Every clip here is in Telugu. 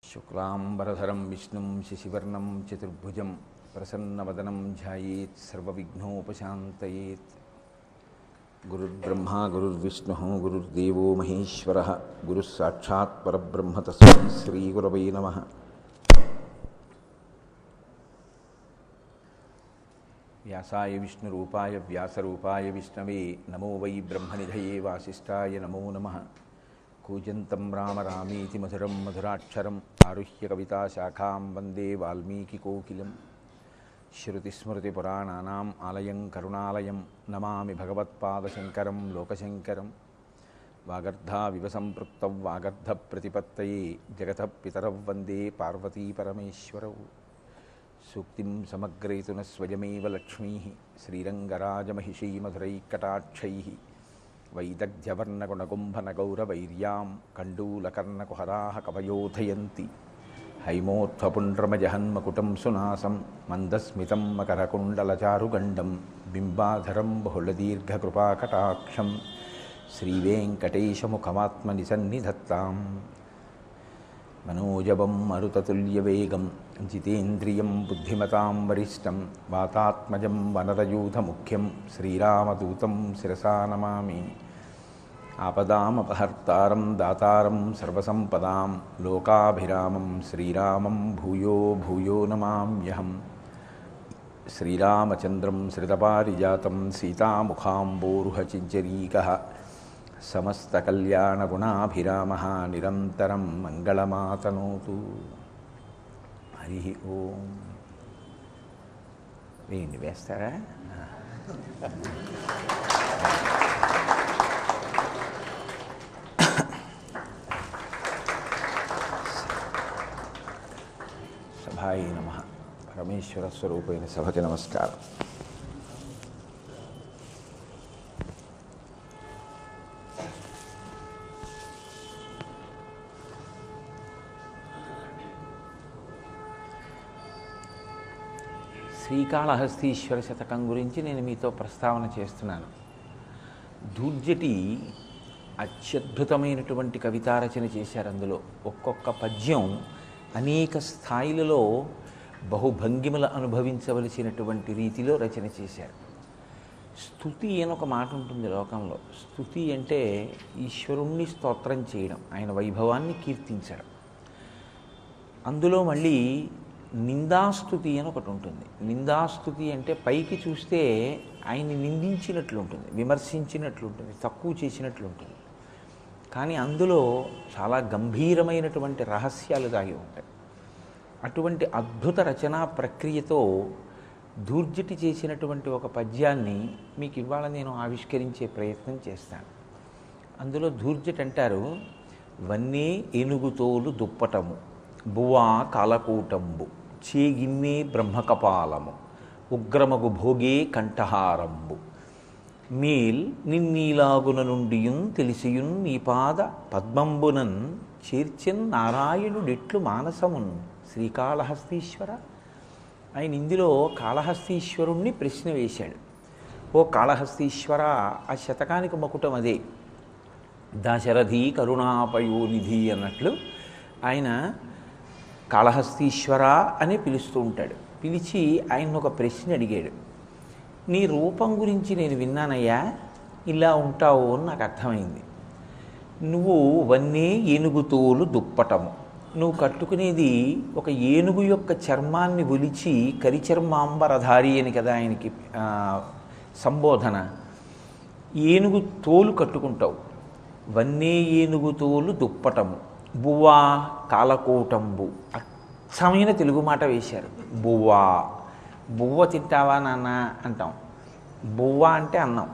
శుక్లాంబరధరం విష్ణుం శశివర్ణం చతుర్భుజం ప్రసన్నవదనం ధ్యాయేత్ సర్వవిఘ్నోపశాంతయేత్. గురుర్బ్రహ్మా గురుర్విష్ణుః గురుర్దేవో మహేశ్వరః గురుః సాక్షాత్ పరబ్రహ్మ తస్మై శ్రీగురవై నమః. వ్యాసాయ విష్ణురూపాయ వ్యాసరూపాయ విష్ణవే నమో వై బ్రహ్మనిధయే వాసిష్ఠాయ నమో నమః. కూజంతం రామ రామేతి మధురం మధురాక్షరం ఆరుహ్య కవితాశాఖాం వందే వాల్మీకికోకిలం. శ్రుతిస్మృతిపురాణానాం ఆలయం కరుణాలయం నమామి భగవత్పాదశంకరం లోకశంకరం. వాగర్ధావివ సంపృక్తౌ వాగర్ధప్రతిపత్తయే జగతః పితరౌ వందే పార్వతీపరమేశ్వరౌ. సూక్తిం సమగ్రయతున స్వయమేవ లక్ష్మీః శ్రీరంగరాజమహిషీ మధురైకటాక్షైః. వైదగ్ధ్యవర్ణగుణగుంభనగౌరవైర్యాం కండూలకర్ణకుహరాः కవయోధయంతి. హైమోత్థపుండ్రమజహన్మకుటం సునాసం మందస్మితం మకరకుండలచారుగండం బింబాధరం బహుళదీర్ఘకృపాకటాక్షం శ్రీవేంకటేశముఖమాత్మనిసన్నిధత్తాం. మనోజవం మరుతతుల్యవేగం జితేంద్రియం బుద్ధిమతాం వరిష్టం వాతాత్మజం వనరయూథముఖ్యం శ్రీరామదూతం శిరసా నమామి. ఆపదామపహర్తారం దాతారం సర్వసంపదాం లోకాభిరామం శ్రీరామం భూయో భూయో నమామ్యహం. శ్రీరామచంద్రం శ్రితపారిజాతం సీతాముఖాంబోరుహచించరీకः సమస్తకల్యాణగుణాభిరామः నిరంతరం మంగళమాతనోతు. హరి ఓం. వేయండి, వేస్తారా? సభాయ నమః. పరమేశ్వర స్వరూపైన సభకి నమస్కారం. శ్రీకాళహస్తీశ్వర శతకం గురించి నేను మీతో ప్రస్తావన చేస్తున్నాను. దూర్జటి అత్యద్భుతమైనటువంటి కవితారచన చేశారు. అందులో ఒక్కొక్క పద్యం అనేక స్థాయిలలో బహుభంగిమలు అనుభవించవలసినటువంటి రీతిలో రచన చేశారు. స్తుతి అని ఒక మాట ఉంటుంది లోకంలో. స్తుతి అంటే ఈశ్వరుణ్ణి స్తోత్రం చేయడం, ఆయన వైభవాన్ని కీర్తించడం. అందులో మళ్ళీ నిందాస్తుతి అని ఒకటి ఉంటుంది. నిందాస్తుతి అంటే పైకి చూస్తే ఆయన్ని నిందించినట్లుంటుంది, విమర్శించినట్లుంటుంది, తక్కువ చేసినట్లుంటుంది. కానీ అందులో చాలా గంభీరమైనటువంటి రహస్యాలు దాగి ఉంటాయి. అటువంటి అద్భుత రచనా ప్రక్రియతో దూర్జటి చేసినటువంటి ఒక పద్యాన్ని మీకు ఇవాళ నేను ఆవిష్కరించే ప్రయత్నం చేస్తాను. అందులో దూర్జటి అంటారు, వన్నే ఏనుగుతోలు దుప్పటము బువా కాలకూటంబు చేగిన్నే బ్రహ్మకపాలము ఉగ్రమగు భోగే కంఠహారంబు మేల్ నిన్నీలాగున నుండియున్ తెలిసియున్ నీ పాద పద్మంబునన్ చేర్చెన్ నారాయణుడెట్లు మానసమున్. శ్రీకాళహస్తీశ్వర. ఆయన ఇందులో కాళహస్తీశ్వరుణ్ణి ప్రశ్న వేశాడు. ఓ కాళహస్తీశ్వర, ఆ శతకానికి మకుటం అదే. దశరథి కరుణాపయోనిధి అన్నట్లు ఆయన కాళహస్తీశ్వర అని పిలుస్తూ ఉంటాడు. పిలిచి ఆయన ఒక ప్రశ్న అడిగాడు. నీ రూపం గురించి నేను విన్నానయ్యా, ఇలా ఉంటావు అని నాకు అర్థమైంది. నువ్వు వన్నే ఏనుగుతోలు దుప్పటము, నువ్వు కట్టుకునేది ఒక ఏనుగు యొక్క చర్మాన్ని ఒలిచి కరిచర్మాంబరధారి అని కదా ఆయనకి సంబోధన. ఏనుగు తోలు కట్టుకుంటావు. వన్నే ఏనుగు తోలు దుప్పటము బువ్వా కాలకూటంబు. అచ్చమైన తెలుగు మాట వేశారు. బువ్వా. బువ్వ తింటావా నాన్న అంటాం. బువ్వ అంటే అన్నం.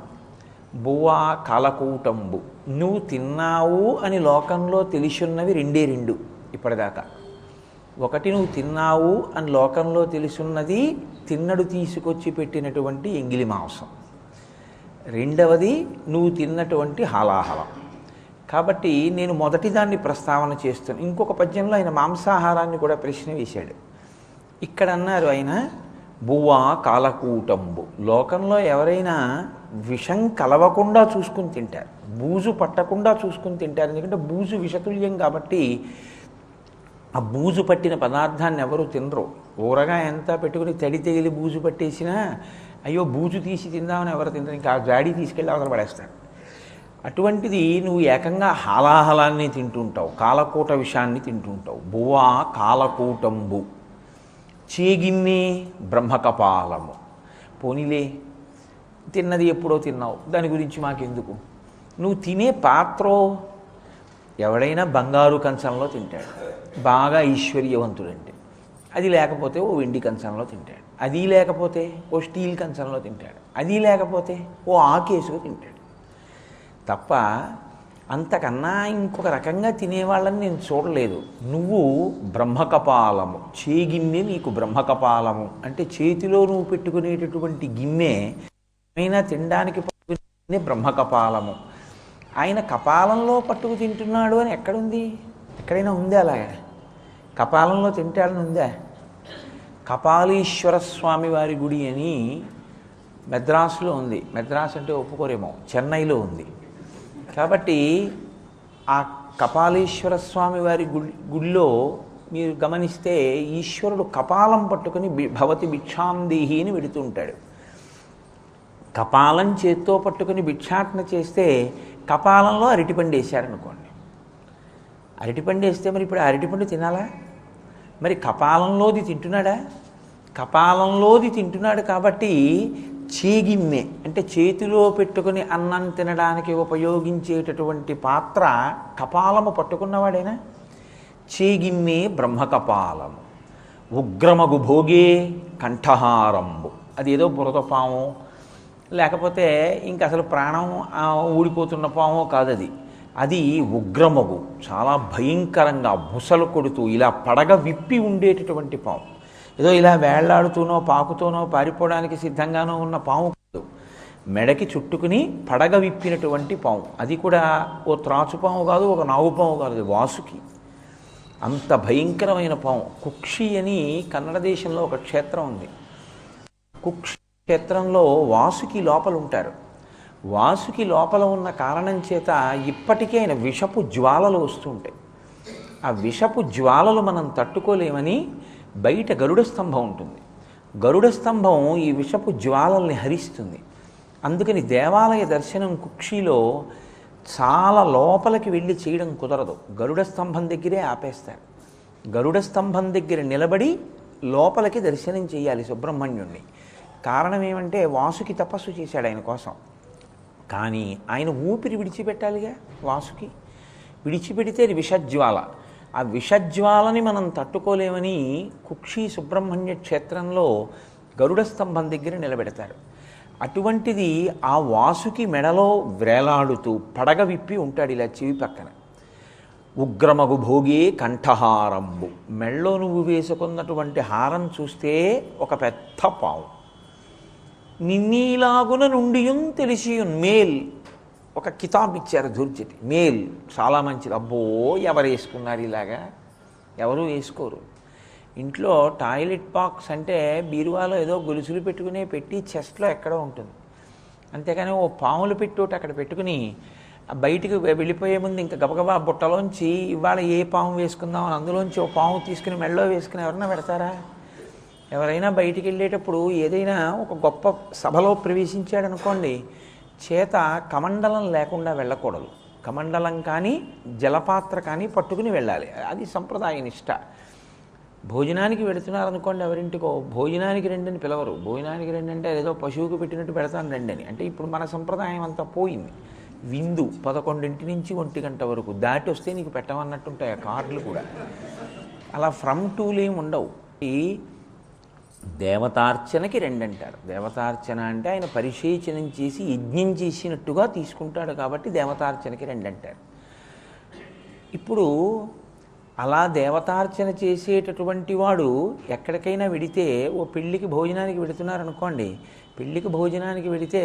బువ్వా కాలకూటంబు. నువ్వు తిన్నావు అని లోకంలో తెలిసున్నవి రెండే రెండు ఇప్పటిదాకా. ఒకటి, నువ్వు తిన్నావు అని లోకంలో తెలుసున్నది తిన్నడు తీసుకొచ్చి పెట్టినటువంటి ఎంగిలి మాంసం. రెండవది, నువ్వు తిన్నటువంటి హాలాహలం. కాబట్టి నేను మొదటిదాన్ని ప్రస్తావన చేస్తాను. ఇంకొక పద్యంలో ఆయన మాంసాహారాన్ని కూడా ప్రశ్న వేశాడు. ఇక్కడ అన్నారు ఆయన, బువ్వా కాలకూటంబు. లోకంలో ఎవరైనా విషం కలవకుండా చూసుకుని తింటారు, బూజు పట్టకుండా చూసుకుని తింటారు. ఎందుకంటే బూజు విషతుల్యం కాబట్టి ఆ బూజు పట్టిన పదార్థాన్ని ఎవరు తినరు. ఊరగాయ ఎంత పెట్టుకుని తడి తెగిలి బూజు పట్టేసినా అయ్యో బూజు తీసి తిందామని ఎవరు తినరు, ఇంకా ఆ జాడి తీసుకెళ్ళి అవతల పడేస్తారు. అటువంటిది నువ్వు ఏకంగా హాలాహలాన్ని తింటుంటావు, కాలకూట విషాన్ని తింటుంటావు. బువా కాలకూటంబు చేగిన్నే బ్రహ్మకపాలము. పోనీలే, తిన్నది ఎప్పుడో తిన్నావు, దాని గురించి మాకెందుకు. నువ్వు తినే పాత్రో ఎవడైనా బంగారు కంచంలో తింటాడు, బాగా ఐశ్వర్యవంతుడంటే. అది లేకపోతే ఓ వెండి కంచంలో తింటాడు, అది లేకపోతే ఓ స్టీల్ కంచంలో తింటాడు, అది లేకపోతే ఓ ఆకేసుకు తింటాడు తప్ప అంతకన్నా ఇంకొక రకంగా తినేవాళ్ళని నేను చూడలేదు. నువ్వు బ్రహ్మకపాలము, చేగిన్నె నీకు బ్రహ్మకపాలము అంటే చేతిలో నువ్వు పెట్టుకునేటటువంటి గిన్నె అయినా తినడానికి పట్టుకునే బ్రహ్మకపాలము. ఆయన కపాలంలో పట్టుకు తింటున్నాడు అని ఎక్కడుంది? ఎక్కడైనా ఉందా అలాగా? కపాలంలో తింటాడని ఉందా? కపాలీశ్వర స్వామి వారి గుడి అని మెద్రాసులో ఉంది. మెద్రాసు అంటే ఒప్పుకోరేమో, చెన్నైలో ఉంది. కాబట్టి ఆ కపాలీశ్వర స్వామి వారి గుడిలో మీరు గమనిస్తే ఈశ్వరుడు కపాలం పట్టుకుని భవతి భిక్షాందేహి అని వెడుతుంటాడు. కపాలం చేత్తో పట్టుకుని భిక్షాటన చేస్తే కపాలంలో అరటిపండు వేశారనుకోండి, అరటిపండు వేస్తే మరి ఇప్పుడు అరటిపండు తినాలా? మరి కపాలంలోది తింటున్నాడా? కపాలంలోది తింటున్నాడు కాబట్టి చేగిన్నె అంటే చేతిలో పెట్టుకుని అన్నం తినడానికి ఉపయోగించేటటువంటి పాత్ర కపాలము పట్టుకున్నవాడేనా? చేగిన్నె బ్రహ్మకపాలము. ఉగ్రమగు భోగే కంఠహారంబు. అదేదో బురద పాము లేకపోతే ఇంక అసలు ప్రాణం ఊడిపోతున్న పామో కాదది. అది ఉగ్రమగు, చాలా భయంకరంగా బుసలు కొడుతూ ఇలా పడగ విప్పి ఉండేటటువంటి పాము. ఏదో ఇలా వేళ్లాడుతూనో పాకుతూనో పారిపోవడానికి సిద్ధంగానో ఉన్న పాము కాదు, మెడకి చుట్టుకుని పడగ విప్పినటువంటి పాము. అది కూడా ఓ త్రాచుపాము కాదు, ఒక నాగుపాము కాదు, అది వాసుకి. అంత భయంకరమైన పాము. కుక్షి అని కన్నడ దేశంలో ఒక క్షేత్రం ఉంది. కుక్షి క్షేత్రంలో వాసుకి లోపల ఉంటారు. వాసుకి లోపల ఉన్న కారణం చేత ఇప్పటికే ఆయన విషపు జ్వాలలు వస్తుంటాయి. ఆ విషపు జ్వాలలు మనం తట్టుకోలేమని బయట గరుడ స్తంభం ఉంటుంది. గరుడ స్తంభం ఈ విషపు జ్వాలల్ని హరిస్తుంది. అందుకని దేవాలయ దర్శనం కుక్షిలో చాలా లోపలికి వెళ్ళి చేయడం కుదరదు. గరుడ స్తంభం దగ్గరే ఆపేస్తారు. గరుడ స్తంభం దగ్గర నిలబడి లోపలికి దర్శనం చేయాలి సుబ్రహ్మణ్యుణ్ణి. కారణం ఏమంటే వాసుకి తపస్సు చేశాడు ఆయన కోసం. కానీ ఆయన ఊపిరి విడిచిపెట్టాలిగా. వాసుకి విడిచిపెడితే అది విషజ్వాల. ఆ విషజ్వాలని మనం తట్టుకోలేమని కుక్షి సుబ్రహ్మణ్య క్షేత్రంలో గరుడ స్తంభం దగ్గర నిలబెడతారు. అటువంటిది ఆ వాసుకి మెడలో వ్రేలాడుతూ పడగ విప్పి ఉంటాడు ఇలా చెవి పక్కన. ఉగ్రమగు భోగే కంఠహారంబు. మెళ్ళో నువ్వు వేసుకున్నటువంటి హారం చూస్తే ఒక పెద్ద పావు. నిన్నీలాగున నుండియున్ తెలిసియున్ మేల్. ఒక కితాబ్ ఇచ్చారు దుర్జటి, మేల్ చాలా మంచిది. అబ్బో ఎవరు వేసుకున్నారు ఇలాగా? ఎవరు వేసుకోరు. ఇంట్లో టాయిలెట్ బాక్స్ అంటే బీరువాలో ఏదో గొలుసులు పెట్టి చెస్ట్లో ఎక్కడో ఉంటుంది. అంతేకాని ఓ పాములు పెట్టోటి అక్కడ పెట్టుకుని బయటికి వెళ్ళిపోయే ముందు ఇంకా గబగబా బుట్టలోంచి ఇవాళ ఏ పాము వేసుకుందామని అందులోంచి ఓ పాము తీసుకుని మెళ్ళో వేసుకుని ఎవరన్నా పెడతారా? ఎవరైనా బయటికి వెళ్ళేటప్పుడు ఏదైనా ఒక గొప్ప సభలో ప్రవేశించాడనుకోండి, చేత కమండలం లేకుండా వెళ్ళకూడదు. కమండలం కానీ జలపాత్ర కానీ పట్టుకుని వెళ్ళాలి. అది సంప్రదాయ నిష్ట. భోజనానికి వెళుతున్నారనుకోండి ఎవరింటికో, భోజనానికి రెండని పిలవరు. భోజనానికి రెండంటే ఏదో పశువుకు పెట్టినట్టు పెడతాను రెండని. అంటే ఇప్పుడు మన సంప్రదాయం అంతా పోయింది. విందు 11 నుంచి 1 గంట వరకు దాటి వస్తే నీకు పెట్టమన్నట్టుంటాయి ఆ కార్డులు కూడా. అలా ఫ్రమ్ టూలు ఏమి ఉండవు. ఈ దేవతార్చనకి 2 అంటారు. దేవతార్చన అంటే ఆయన పరిశేచనం చేసి యజ్ఞం చేసినట్టుగా తీసుకుంటాడు కాబట్టి దేవతార్చనకి 2 అంటారు. ఇప్పుడు అలా దేవతార్చన చేసేటటువంటి వాడు ఎక్కడికైనా వెడితే, ఓ పెళ్ళికి భోజనానికి వెడుతున్నారనుకోండి, పెళ్ళికి భోజనానికి వెడితే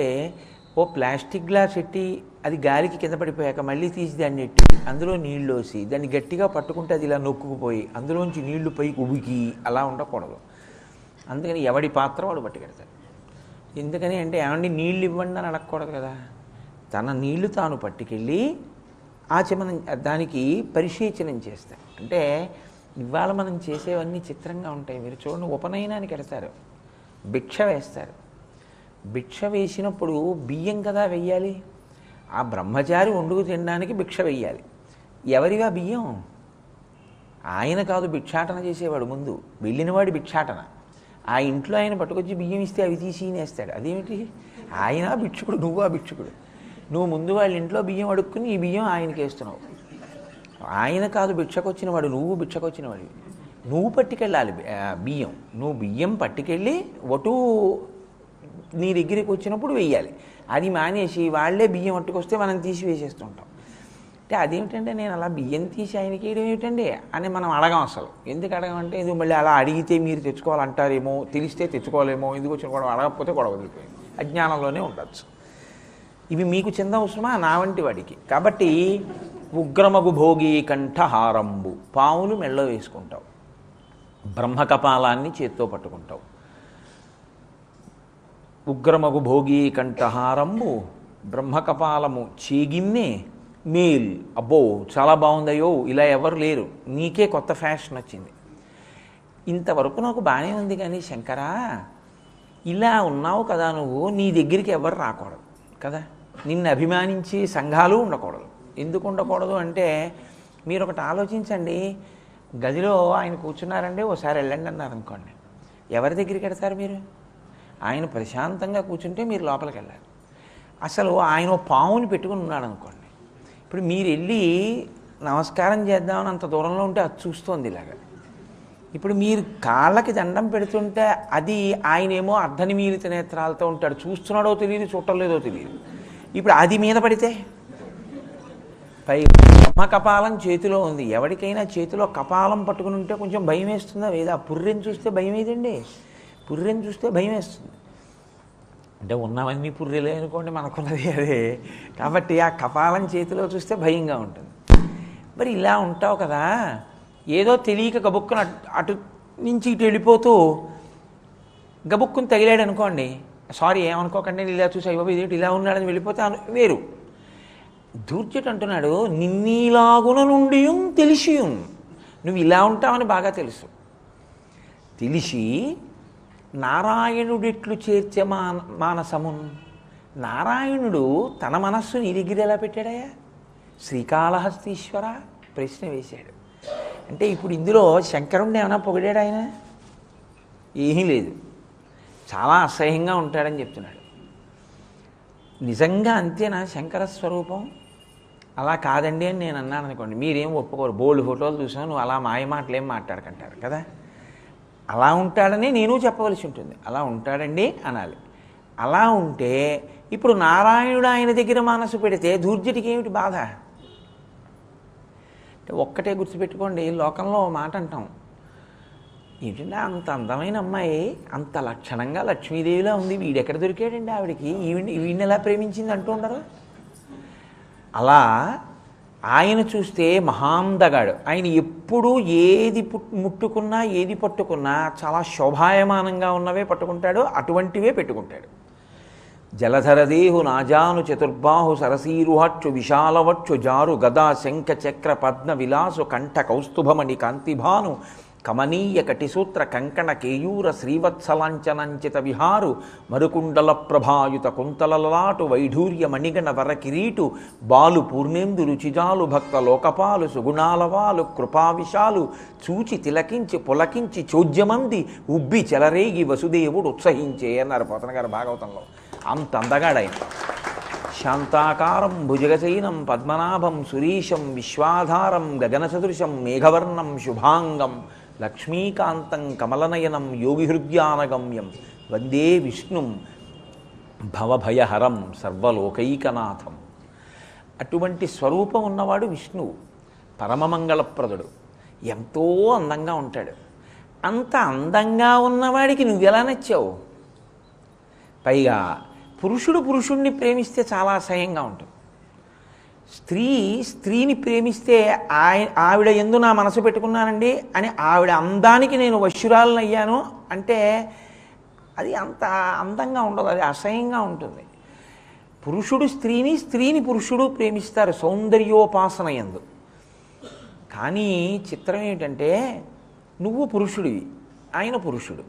ఓ ప్లాస్టిక్ గ్లాస్ ఎట్టి అది గాలికి కింద పడిపోయాక మళ్ళీ తీసి దాన్ని ఎట్టి అందులో నీళ్ళు వేసి దాన్ని గట్టిగా పట్టుకుంటే అది ఇలా నొక్కుకుపోయి అందులోంచి నీళ్లు పైకి ఉబికి అలా ఉండకూడదు. అందుకని ఎవడి పాత్ర వాడు పట్టుకెడతాడు. ఎందుకని అంటే ఏమండి నీళ్ళు ఇవ్వండి అని అడగకూడదు కదా. తన నీళ్లు తాను పట్టుకెళ్ళి ఆచమనం దానికి పరిశేచనం చేస్తాడు. అంటే ఇవాళ మనం చేసేవన్నీ చిత్రంగా ఉంటాయి. మీరు చూడండి, ఉపనయనానికి వెడతారు, భిక్ష వేస్తారు. భిక్ష వేసినప్పుడు బియ్యం కదా వెయ్యాలి. ఆ బ్రహ్మచారి వండుకు తినడానికి భిక్ష వెయ్యాలి. ఎవరివా బియ్యం? ఆయన కాదు భిక్షాటన చేసేవాడు, ముందు వెళ్ళినవాడి భిక్షాటన. ఆ ఇంట్లో ఆయన పట్టుకొచ్చి బియ్యం ఇస్తే అవి తీసి నేస్తాడు. అదేమిటి? ఆయన భిక్షుకుడు, నువ్వు ఆ భిక్షుకుడు. నువ్వు ముందు వాళ్ళ ఇంట్లో బియ్యం అడుక్కుని ఈ బియ్యం ఆయనకి వేస్తున్నావు. ఆయన కాదు భిక్షకొచ్చిన వాడు, నువ్వు భిక్షకొచ్చిన వాడివి. నువ్వు పట్టుకెళ్ళాలి బియ్యం. నువ్వు బియ్యం పట్టుకెళ్ళి ఒటు నీ దగ్గరికి వచ్చినప్పుడు వెయ్యాలి. అది మానేసి వాళ్ళే బియ్యం పట్టుకొస్తే మనం తీసి వేసేస్తుంటాం. అంటే అదేమిటంటే, నేను అలా బియ్యం తీసి ఆయనకి వేయడం ఏమిటండి అని మనం అడగం. అసలు ఎందుకు అడగమంటే, ఇది మళ్ళీ అలా అడిగితే మీరు తెచ్చుకోవాలంటారేమో, తెలిస్తే తెచ్చుకోవాలేమో, ఎందుకు వచ్చిన గొడవ, అడగకపోతే గొడవ వదిలిపోయింది. అజ్ఞానంలోనే ఉండొచ్చు. ఇవి మీకు చెంద అవసరమా? నా వంటి వాడికి. కాబట్టి ఉగ్రమగు భోగి కంఠహారంబు, పావులు మెళ్ళో వేసుకుంటావు, బ్రహ్మకపాలాన్ని చేత్తో పట్టుకుంటావు. ఉగ్రమగు భోగి కంఠహారంబు బ్రహ్మకపాలము చేగిన్నే మేల్. అబ్బో చాలా బాగుందయ్యో, ఇలా ఎవరు లేరు, నీకే కొత్త ఫ్యాషన్ వచ్చింది. ఇంతవరకు నాకు బాగానే ఉంది, కానీ శంకరా ఇలా ఉన్నావు కదా నువ్వు, నీ దగ్గరికి ఎవరు రాకూడదు కదా, నిన్ను అభిమానించే సంఘాలు ఉండకూడదు. ఎందుకు ఉండకూడదు అంటే, మీరు ఒకటి ఆలోచించండి. గదిలో ఆయన కూర్చున్నారండి, ఓసారి వెళ్ళండి అన్నారు అనుకోండి, ఎవరి దగ్గరికి వెడతారు మీరు? ఆయన ప్రశాంతంగా కూర్చుంటే మీరు లోపలికి వెళ్ళాలి. అసలు ఆయన పావుని పెట్టుకుని ఉన్నాడు అనుకోండి, ఇప్పుడు మీరు వెళ్ళి నమస్కారం చేద్దామని అంత దూరంలో ఉంటే అది చూస్తోంది ఇలాగా. ఇప్పుడు మీరు కాళ్ళకి దండం పెడుతుంటే అది ఆయనేమో అర్ధనిమీలిత నేత్రాలతో ఉంటాడు, చూస్తున్నాడో తెలియదు, చూడలేదో తెలియదు. ఇప్పుడు అది మీద పడితే, పై బ్రహ్మకపాలం చేతిలో ఉంది. ఎవరికైనా చేతిలో కపాలం పట్టుకుని ఉంటే కొంచెం భయం వేస్తుందా లేదా? పుర్రెని చూస్తే భయం ఏదండి, పుర్రెని చూస్తే భయం వేస్తుంది. అంటే ఉన్నవన్నీ పుర్రెలే అనుకోండి, మనకున్నది అదే. కాబట్టి ఆ కపాలం చేతిలో చూస్తే భయంగా ఉంటుంది. మరి ఇలా ఉంటావు కదా, ఏదో తెలియక గబుక్కుని అటు నుంచి ఇటు వెళ్ళిపోతూ గబుక్కుని తగిలాడు అనుకోండి, సారీ ఏమనుకోకండి, నేను ఇలా చూసి అయ్యో ఇదేంటి ఇలా ఉన్నాడని వెళ్ళిపోతే వేరు. దూర్జటి అంటున్నాడు, నిన్నీలాగున నుండి తెలిసియున్, నువ్వు ఇలా ఉంటావని బాగా తెలుసు, తెలిసి నారాయణుడిట్లు చేర్చే మానసమున్. నారాయణుడు తన మనస్సు నీ దగ్గర ఎలా పెట్టాడయా? శ్రీకాళహస్తీశ్వర ప్రశ్న వేశాడు. అంటే ఇప్పుడు ఇందులో శంకరుణ్ణి ఏమైనా పొగిడాడు ఆయన? ఏమీ లేదు, చాలా అసహ్యంగా ఉంటాడని చెప్తున్నాడు. నిజంగా అంతేనా శంకర స్వరూపం? అలా కాదండి అని నేను అన్నాను అనుకోండి, మీరేం ఒప్పుకోరు. బోల్డ్ ఫోటోలు చూసాను, నువ్వు అలా మాయ మాటలు ఏం మాట్లాడకంటారు కదా. అలా ఉంటాడని నేను చెప్పవలసి ఉంటుంది. అలా ఉంటాడండి అనాలి. అలా ఉంటే ఇప్పుడు నారాయణుడు ఆయన దగ్గర మనసు పెడితే దూర్జటికి ఏమిటి బాధ? అంటే ఒక్కటే గుర్తుపెట్టుకోండి, లోకంలో మాట అంటాం, ఏంటంటే అంత అందమైన అమ్మాయి, అంత లక్షణంగా లక్ష్మీదేవిలా ఉంది, వీడెక్కడ దొరికాడండి ఆవిడికి, వీడిని ఎలా ప్రేమించింది అంటూ ఉండరు. అలా ఆయన చూస్తే మహాందగాడు. ఆయన ఎప్పుడూ ఏది ముట్టుకున్నా ఏది పట్టుకున్నా చాలా శోభాయమానంగా ఉన్నవే పట్టుకుంటాడు, అటువంటివే పెట్టుకుంటాడు. జలధరదేహు నాజాను చతుర్బాహు సరసీరుహక్షు విశాలవక్షు జారు గదా శంఖ చక్ర పద్మ విలాసు కంఠ కౌస్తుభమణి కాంతిభాను కమనీయ కటిసూత్ర కంకణ కేయూర శ్రీవత్సలాంచనంచిత విహారు మరుకుండల ప్రభాయుత కుంతలలాటు వైఢూర్య మణిగణ వర కిరీటు బాలు పూర్ణేందు రుచిజాలు భక్త లోకపాలు సుగుణాలవాలు కృపావిశాలు చూచి తిలకించి పులకించి చోద్యమంది ఉబ్బి చెలరేగి వసుదేవుడు ఉత్సహించే అన్నారు పోతన గారు భాగవతంలో. అంత అందగాడైన శాంతాకారం భుజగశయనం పద్మనాభం సురీశం విశ్వాధారం గగనసదృశం మేఘవర్ణం శుభాంగం లక్ష్మీకాంతం కమలనయనం యోగిహృద్యానగమ్యం వందే విష్ణుం భవభయహరం సర్వలోకైకనాథం. అటువంటి స్వరూపం ఉన్నవాడు విష్ణువు, పరమమంగళప్రదుడు, ఎంతో అందంగా ఉంటాడు. అంత అందంగా ఉన్నవాడికి నువ్వెలా నచ్చావు? పైగా పురుషుడు పురుషుణ్ణి ప్రేమిస్తే చాలా అసహ్యంగా ఉంటుంది. స్త్రీని ప్రేమిస్తే ఆవిడ యందు నా మనసు పెట్టుకున్నానండి అని ఆవిడ అందానికి నేను వశ్యురాలను అయ్యాను అంటే అది అంత అందంగా ఉండదు, అది అసహ్యంగా ఉంటుంది. పురుషుడు స్త్రీని పురుషుడు ప్రేమిస్తారు సౌందర్యోపాసన యందు. కానీ చిత్రం ఏమిటంటే నువ్వు పురుషుడివి, ఆయన పురుషుడు.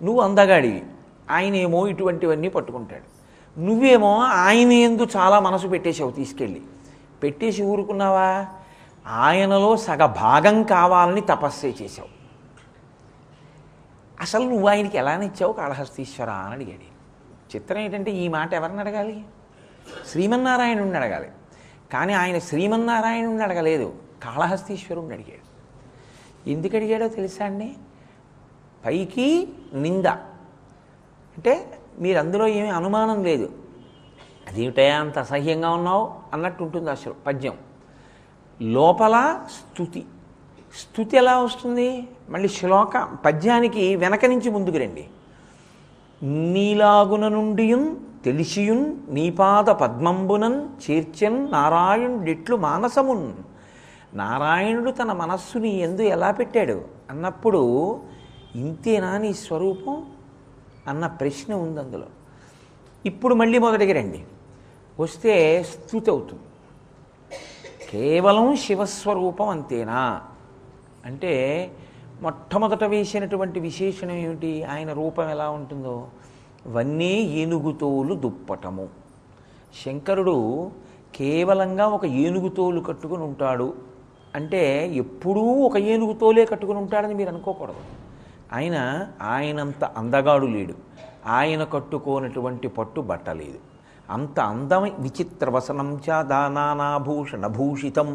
నువ్వు అందగాడివి, ఆయనేమో ఇటువంటివన్నీ పట్టుకుంటాడు. నువ్వేమో ఆయన యందు చాలా మనసు పెట్టేసావు, తీసుకెళ్ళి పెట్టేసి ఊరుకున్నావా? ఆయనలో సగభాగం కావాలని తపస్సే చేశావు. అసలు నువ్వు ఆయనకి ఎలా నచ్చావు కాళహస్తీశ్వర అని అడిగాడు. చిత్రం ఏంటంటే ఈ మాట ఎవరిని అడగాలి? శ్రీమన్నారాయణుడిని అడగాలి. కానీ ఆయన శ్రీమన్నారాయణుడిని అడగలేదు, కాళహస్తీశ్వరుణ్ణి అడిగాడు. ఎందుకు అడిగాడో తెలుసా అండి? పైకి నింద అంటే మీరు అందులో ఏమీ అనుమానం లేదు, అదేమిటయా అంత అసహ్యంగా ఉన్నావు అన్నట్టు ఉంటుంది అసలు పద్యం. లోపల స్తుతి. స్తుతి ఎలా వస్తుంది? మళ్ళీ పద్యానికి వెనక నుంచి ముందుకు రండి. నీలాగున నుండియున్ తెలిసియున్ నీపాద పద్మంబునన్ చేర్చన్ నారాయణుడిట్లు మానసమున్. నారాయణుడు తన మనస్సుని ఎందు ఎలా పెట్టాడు అన్నప్పుడు ఇంతేనా నీ స్వరూపం అన్న ప్రశ్న ఉంది అందులో. ఇప్పుడు మళ్ళీ మొదటికి రండి, వస్తే స్తుతి అవుతుంది. కేవలం శివస్వరూపం అంతేనా అంటే మొట్టమొదట వేసినటువంటి విశేషణం ఏమిటి? ఆయన రూపం ఎలా ఉంటుందో, వన్నే ఏనుగుతోలు దుప్పటము. శంకరుడు కేవలంగా ఒక ఏనుగుతోలు కట్టుకుని ఉంటాడు అంటే ఎప్పుడూ ఒక ఏనుగుతోలే కట్టుకుని ఉంటాడని మీరు అనుకోకూడదు. ఆయనంత అందగాడు లేడు, ఆయన కట్టుకోనటువంటి పట్టు బట్ట లేదు. అంత అందమైన విచిత్ర వసనం చ దానానాభూషణ భూషితం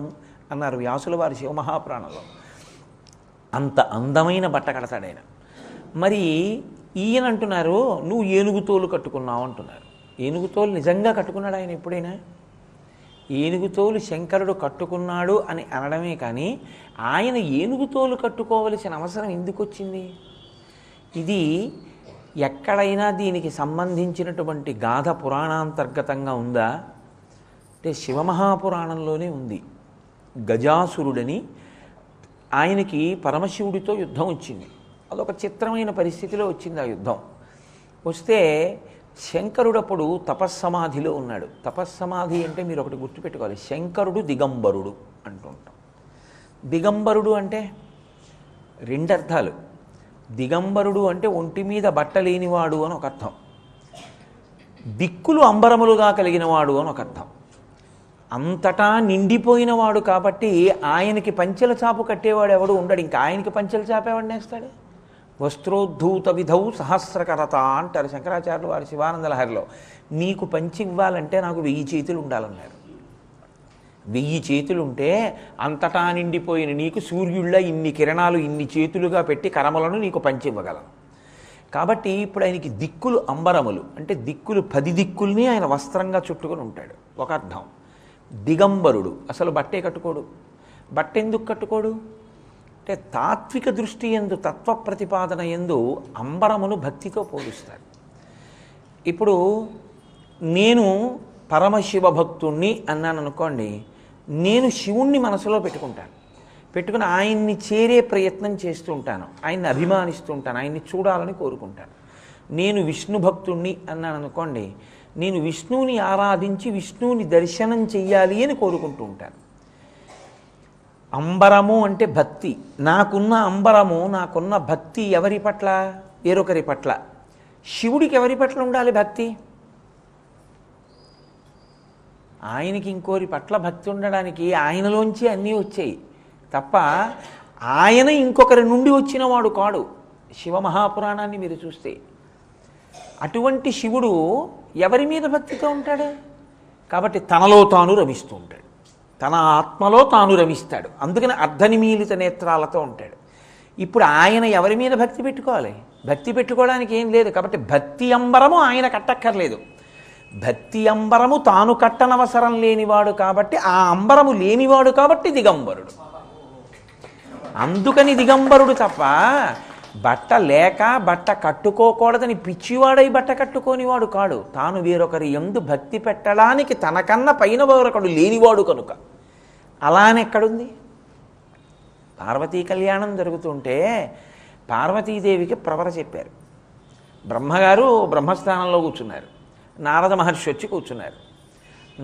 అన్నారు వ్యాసుల వారి శివమహాపురాణంలో. అంత అందమైన బట్ట కడతాడు ఆయన. మరి ఈయన అంటున్నారు నువ్వు ఏనుగుతోలు కట్టుకున్నావు అంటున్నారు. ఏనుగుతోలు నిజంగా కట్టుకున్నాడు ఆయన ఎప్పుడైనా? ఏనుగుతోలు శంకరుడు కట్టుకున్నాడు అని అనడమే కానీ ఆయన ఏనుగుతోలు కట్టుకోవలసిన అవసరం ఎందుకు వచ్చింది? ఇది ఎక్కడైనా దీనికి సంబంధించినటువంటి గాథ పురాణాంతర్గతంగా ఉందా అంటే శివమహాపురాణంలోనే ఉంది. గజాసురుడని ఆయనకి పరమశివుడితో యుద్ధం వచ్చింది. అదొక చిత్రమైన పరిస్థితిలో వచ్చింది ఆ యుద్ధం. వస్తే శంకరుడప్పుడు తపస్సమాధిలో ఉన్నాడు. తపస్సమాధి అంటే మీరు ఒకటి గుర్తుపెట్టుకోవాలి, శంకరుడు దిగంబరుడు అంటుంటాం. దిగంబరుడు అంటే రెండు అర్థాలు. దిగంబరుడు అంటే ఒంటి మీద బట్ట లేనివాడు అని ఒక అర్థం, దిక్కులు అంబరములుగా కలిగినవాడు అని ఒక అర్థం. అంతటా నిండిపోయినవాడు కాబట్టి ఆయనకి పంచెల చాపు కట్టేవాడు ఎవడు ఉండడు. ఇంకా ఆయనకి పంచెల చాపు ఎవడినేస్తాడు? వస్త్రోద్ధూత విధౌ సహస్రకరత అంటారు శంకరాచార్యులు వారి శివానంద లహరిలో. నీకు పంచి ఇవ్వాలంటే నాకు 1000 చేతులు ఉండాలన్నారు. 1000 చేతులు ఉంటే అంతటా నిండిపోయిన నీకు సూర్యుళ్ళ ఇన్ని కిరణాలు ఇన్ని చేతులుగా పెట్టి కరములను నీకు పంచి ఇవ్వగలను. కాబట్టి ఇప్పుడు ఆయనకి దిక్కులు అంబరములు అంటే దిక్కులు 10 దిక్కుల్ని ఆయన వస్త్రంగా చుట్టుకొని ఉంటాడు ఒక అర్థం. దిగంబరుడు అసలు బట్టే కట్టుకోడు. బట్ట ఎందుకు కట్టుకోడు అంటే తాత్విక దృష్టి యందు తత్వ ప్రతిపాదన యందు అంబరమును భక్తితో పోలుస్తారు. ఇప్పుడు నేను పరమశివ భక్తుణ్ణి అన్నాను అనుకోండి, నేను శివుణ్ణి మనసులో పెట్టుకుని ఆయన్ని చేరే ప్రయత్నం చేస్తూ ఉంటాను, ఆయన్ని అభిమానిస్తూ ఉంటాను, ఆయన్ని చూడాలని కోరుకుంటాను. నేను విష్ణు భక్తుణ్ణి అన్నాను అనుకోండి, నేను విష్ణువుని ఆరాధించి విష్ణువుని దర్శనం చెయ్యాలి అని కోరుకుంటూ ఉంటాను. అంబరము అంటే భక్తి. నాకున్న అంబరము నాకున్న భక్తి ఎవరి పట్ల? వేరొకరి పట్ల. శివుడికి ఎవరి పట్ల ఉండాలి భక్తి? ఆయనకి ఇంకోరి పట్ల భక్తి ఉండడానికి ఆయనలోంచి అన్నీ వచ్చాయి తప్ప ఆయన ఇంకొకరి నుండి వచ్చినవాడు కాడు. శివమహాపురాణాన్ని మీరు చూస్తే అటువంటి శివుడు ఎవరి మీద భక్తితో ఉంటాడు? కాబట్టి తనలో తాను రమిస్తూ ఉంటాడు, తన ఆత్మలో తాను రమిస్తాడు. అందుకని అర్ధనిమీలిత నేత్రాలతో ఉంటాడు. ఇప్పుడు ఆయన ఎవరి మీద భక్తి పెట్టుకోవాలి? భక్తి పెట్టుకోవడానికి ఏం లేదు. కాబట్టి భక్తి అంబరము ఆయన కట్టక్కర్లేదు. భక్తి అంబరము తాను కట్టనవసరం లేనివాడు కాబట్టి ఆ అంబరము లేనివాడు కాబట్టి దిగంబరుడు. అందుకని దిగంబరుడు తప్ప బట్ట లేక బట్ట కట్టుకోకూడదని పిచ్చివాడై బట్ట కట్టుకోనివాడు కాడు. తాను వేరొకరి యందు భక్తి పెట్టడానికి తనకన్నా పైన వేరొకడు లేనివాడు కనుక. అలానే ఎక్కడుంది? పార్వతీ కళ్యాణం జరుగుతుంటే పార్వతీదేవికి ప్రవర చెప్పారు. బ్రహ్మగారు బ్రహ్మస్థానంలో కూర్చున్నారు, నారద మహర్షి వచ్చి కూర్చున్నారు.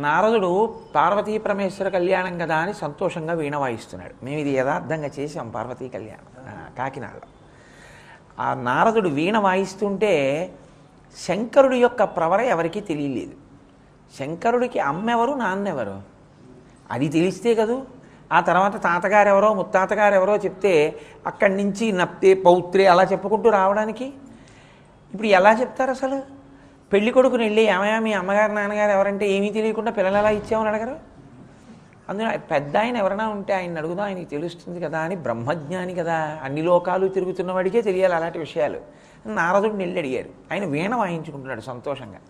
నారదుడు పార్వతీ పరమేశ్వర కళ్యాణం కదా అని సంతోషంగా వీణ వాయిస్తున్నాడు. మేము ఇది యథార్థంగా చేసాం పార్వతీ కళ్యాణం కాకినాడలో. ఆ నారదుడు వీణ వాయిస్తుంటే శంకరుడి యొక్క ప్రవర ఎవరికీ తెలియలేదు. శంకరుడికి అమ్మెవరు నాన్నెవరు అది తెలిస్తే కదూ. ఆ తర్వాత తాతగారెవరో ముత్తాతగారెవరో చెప్తే అక్కడి నుంచి నప్తే పౌత్రే అలా చెప్పుకుంటూ రావడానికి ఇప్పుడు ఎలా చెప్తారు అసలు? పెళ్లి కొడుకుని వెళ్ళి ఏమయ్యా మీ అమ్మగారు నాన్నగారు ఎవరంటే ఏమీ తెలియకుండా పిల్లలు ఎలా ఇచ్చామని అడగరు. అందులో పెద్ద ఆయన ఎవరైనా ఉంటే ఆయన అడుగుదాం, ఆయనకి తెలుస్తుంది కదా అని. బ్రహ్మజ్ఞాని కదా, అన్ని లోకాలు తిరుగుతున్న వాడికే తెలియాలి అలాంటి విషయాలు. నారదుడిని వెళ్ళి అడిగారు. ఆయన వీణ వాయించుకుంటున్నాడు సంతోషంగా.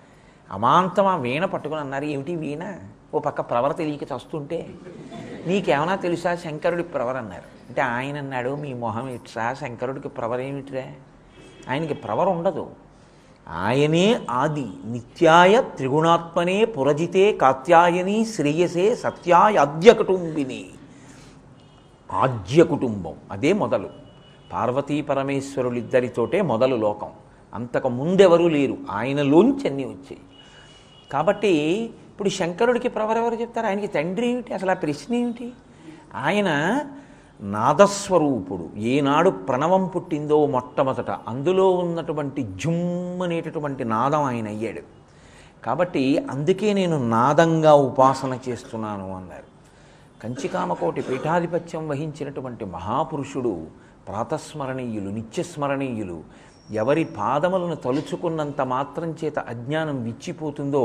అమాంతం ఆ వీణ పట్టుకుని అన్నారు, ఏమిటి వీణ? ఓ పక్క ప్రవర తెలియక చస్తుంటే నీకేమైనా తెలుసా శంకరుడి ప్రవర అన్నారు. అంటే ఆయన అన్నాడు, మీ మొహం ఇట్రా, శంకరుడికి ప్రవర ఏమిట్రా? ఆయనకి ప్రవర ఉండదు. ఆయనే ఆది నిత్యాయ త్రిగుణాత్మనే పురజితే కాత్యాయని శ్రేయసే సత్యాయ ఆద్య కుటుంబిని. ఆద్య కుటుంబం అదే మొదలు. పార్వతీ పరమేశ్వరులిద్దరితోటే మొదలు లోకం. అంతకు ముందెవరూ లేరు, ఆయనలోంచి అన్నీ వచ్చాయి. కాబట్టి ఇప్పుడు శంకరుడికి ప్రవరెవరు చెప్తారు? ఆయనకి తండ్రి ఏమిటి? అసలు ఆ ప్రశ్న ఏమిటి? ఆయన నాదస్వరూపుడు. ఏనాడు ప్రణవం పుట్టిందో మొట్టమొదట అందులో ఉన్నటువంటి జుమ్ అనేటటువంటి నాదం ఆయన అయ్యాడు. కాబట్టి అందుకే నేను నాదంగా ఉపాసన చేస్తున్నాను అన్నారు. కంచికామకోటి పీఠాధిపత్యం వహించినటువంటి మహాపురుషుడు, ప్రాతస్మరణీయులు, నిత్యస్మరణీయులు. ఎవరి పాదములను తలుచుకున్నంత మాత్రం చేత అజ్ఞానం విచ్చిపోతుందో,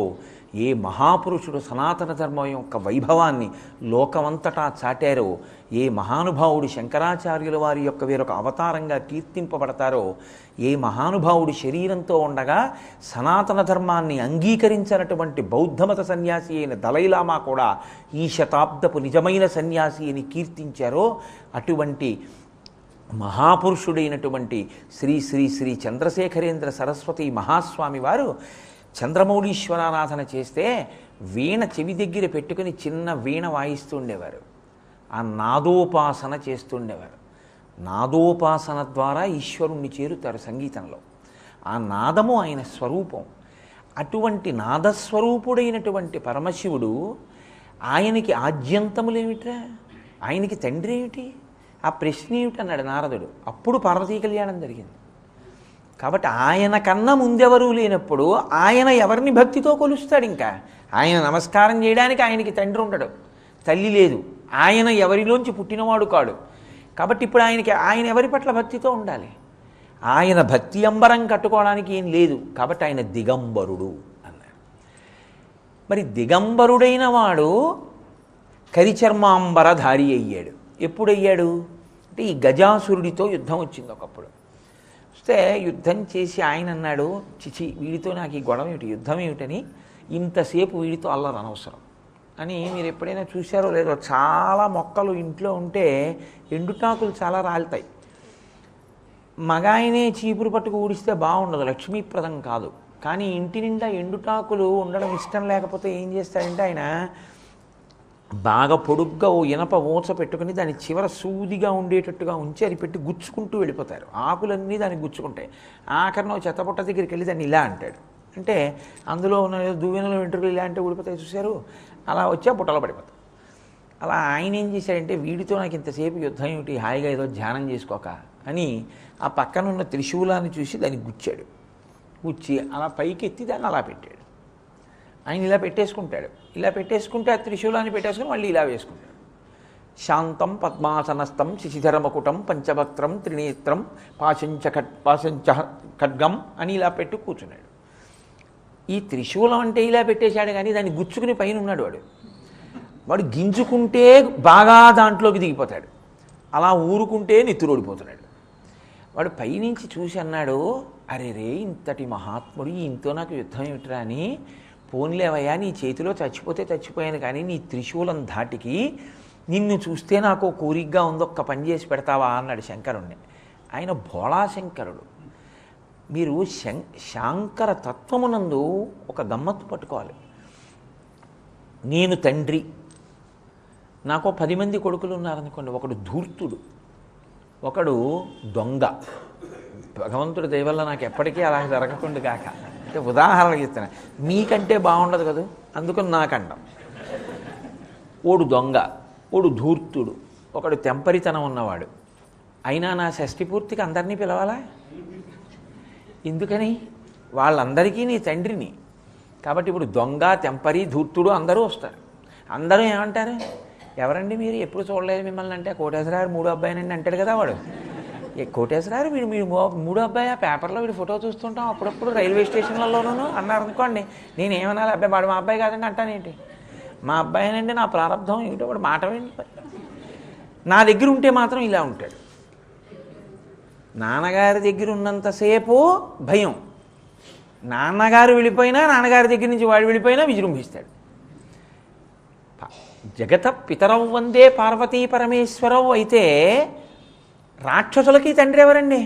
ఏ మహాపురుషుడు సనాతన ధర్మం యొక్క వైభవాన్ని లోకమంతటా చాటారో, ఏ మహానుభావుడు శంకరాచార్యుల వారి యొక్క వేరొక అవతారంగా కీర్తింపబడతారో, ఏ మహానుభావుడు శరీరంతో ఉండగా సనాతన ధర్మాన్ని అంగీకరించినటువంటి బౌద్ధమత సన్యాసి అయిన దలైలామా కూడా ఈ శతాబ్దపు నిజమైన సన్యాసి అని కీర్తించారో, అటువంటి మహాపురుషుడైనటువంటి శ్రీ శ్రీ శ్రీ చంద్రశేఖరేంద్ర సరస్వతి మహాస్వామి వారు చంద్రమౌళీశ్వరారాధన చేస్తే వీణ చెవి దగ్గర పెట్టుకుని చిన్న వీణ వాయిస్తూ ఉండేవారు. ఆ నాదోపాసన చేస్తుండేవారు. నాదోపాసన ద్వారా ఈశ్వరుణ్ణి చేరుతారు సంగీతంలో. ఆ నాదము ఆయన స్వరూపం. అటువంటి నాదస్వరూపుడైనటువంటి పరమశివుడు ఆయనకి ఆద్యంతములేమిట్రా? ఆయనకి తండ్రి ఏమిటి? ఆ ప్రశ్న ఏమిటి అన్నాడు నారదుడు. అప్పుడు పార్వతీ కళ్యాణం జరిగింది. కాబట్టి ఆయన కన్నా ముందెవరూ లేనప్పుడు ఆయన ఎవరిని భక్తితో కొలుస్తాడు? ఇంకా ఆయన నమస్కారం చేయడానికి ఆయనకి తండ్రి ఉండడు, తల్లి లేదు, ఆయన ఎవరిలోంచి పుట్టినవాడు కాడు. కాబట్టి ఇప్పుడు ఆయన ఎవరి పట్ల భక్తితో ఉండాలి? ఆయన భక్తి అంబరం కట్టుకోవడానికి ఏం లేదు. కాబట్టి ఆయన దిగంబరుడు అన్నాడు. మరి దిగంబరుడైన వాడు కరిచర్మాంబరధారి అయ్యాడు. ఎప్పుడయ్యాడు అంటే ఈ గజాసురుడితో యుద్ధం వచ్చింది ఒకప్పుడు. వస్తే యుద్ధం చేసి ఆయన అన్నాడు, చిచి వీడితో నాకు ఈ గొడవ ఏమిటి, యుద్ధం ఏమిటని, ఇంతసేపు వీడితో అల్లరి అనవసరం అని. మీరు ఎప్పుడైనా చూశారో లేదో, చాలా మొక్కలు ఇంట్లో ఉంటే ఎండుటాకులు చాలా రాలుతాయి. మగాయనే చీపురు పట్టుకు ఊడిస్తే బాగుండదు, లక్ష్మీప్రదం కాదు. కానీ ఇంటి నిండా ఎండుటాకులు ఉండడం ఇష్టం లేకపోతే ఏం చేస్తాడంటే ఆయన బాగా పొడుగ్గా ఓ ఇనప ఊచ పెట్టుకుని దాని చివర సూదిగా ఉండేటట్టుగా ఉంచి అది పెట్టి గుచ్చుకుంటూ వెళ్ళిపోతారు. ఆకులన్నీ దానికి గుచ్చుకుంటాయి. ఆఖరిన చెత్తపుట్ట దగ్గరికి వెళ్ళి దాన్ని ఇలా అంటాడు. అంటే అందులో ఉన్న దువ్వెనలో వెంట్రుకలు ఇలా అంటే ఊడిపోతాయి చూశారు, అలా వచ్చి బుట్టలో పడిపోతాయి. అలా ఆయన ఏం చేశాడంటే, వీడితో నాకు ఇంతసేపు యుద్ధం ఏమిటి, హాయిగా ఏదో ధ్యానం చేసుకోక అని ఆ పక్కనున్న త్రిశూలాన్ని చూసి దాన్ని గుచ్చాడు. గుచ్చి అలా పైకి ఎత్తి దాన్ని అలా పెట్టాడు. ఆయన ఇలా పెట్టేసుకుంటాడు. ఇలా పెట్టేసుకుంటే ఆ త్రిశూలాన్ని పెట్టేసుకుని మళ్ళీ ఇలా వేసుకుంటాడు. శాంతం పద్మాసనస్థం శశిధరమకుటం పంచభక్త్రం త్రినేత్రం పాశంచ ఖడ్గం అని ఇలా పెట్టి కూర్చున్నాడు. ఈ త్రిశూలం అంటే ఇలా పెట్టేశాడు, కానీ దాన్ని గుచ్చుకుని పైన ఉన్నాడు వాడు. వాడు గింజుకుంటే బాగా దాంట్లోకి దిగిపోతాడు, అలా ఊరుకుంటే నెత్తురోడిపోతున్నాడు. వాడు పైనుంచి చూసి అన్నాడు, అరే రే ఇంతటి మహాత్ముడు ఇంతో నాకు యుద్ధం ఏమిట్రా అని. పోన్లేవయ్యా, నీ చేతిలో చచ్చిపోతే చచ్చిపోయాను, కానీ నీ త్రిశూలం ధాటికి నిన్ను చూస్తే నాకు కోరికగా ఉంది, ఒక్క పని చేసి పెడతావా అన్నాడు శంకరుణ్ణి. ఆయన భోళాశంకరుడు. మీరు శాంకర తత్వమునందు ఒక గమ్మత్తు పట్టుకోవాలి. నేను తండ్రి, నాకు 10 మంది కొడుకులు ఉన్నారనుకోండి, ఒకడు ధూర్తుడు, ఒకడు దొంగ. భగవంతుడి దయ వల్ల నాకు ఎప్పటికీ అలా జరగకుండా కాక, అంటే ఉదాహరణకి ఇస్తాను. మీకంటే బాగుండదు కదా, అందుకని నాకండం. ఓడు దొంగ, ఓడు ధూర్తుడు, ఒకడు తెంపరితనం ఉన్నవాడు. అయినా నా షష్ఠి పూర్తికి అందరినీ పిలవాలా? ఎందుకని? వాళ్ళందరికీ నీ తండ్రిని. కాబట్టి ఇప్పుడు దొంగ, తెంపరి, ధూర్తుడు అందరూ వస్తారు. అందరూ ఏమంటారు? ఎవరండి మీరు, ఎప్పుడు చూడలేదు మిమ్మల్ని అంటే, కోటేశ్వరారు మూడో అబ్బాయినండి అంటాడు కదా వాడు. కోటేశ్వరారు వీడు మీరు మూడో అబ్బాయి, పేపర్లో వీడు ఫోటో చూస్తుంటాం అప్పుడప్పుడు రైల్వే స్టేషన్లలోనూ అన్నారు అనుకోండి. నేను ఏమనాలి? అబ్బాయి వాడు మా అబ్బాయి కాదండి అంటానేంటి? మా అబ్బాయినండి, నా ప్రారంభం ఏమిటో వాడు మాట ఏంటి? నా దగ్గర ఉంటే మాత్రం ఇలా ఉంటాడు. నాన్నగారి దగ్గర ఉన్నంతసేపు భయం, నాన్నగారు వెళ్ళిపోయినా, నాన్నగారి దగ్గర నుంచి వాడు వెళ్ళిపోయినా విజృంభిస్తాడు. జగత పితరవు వందే పార్వతీ పరమేశ్వరవు అయితే రాక్షసులకి తండ్రి ఎవరండి?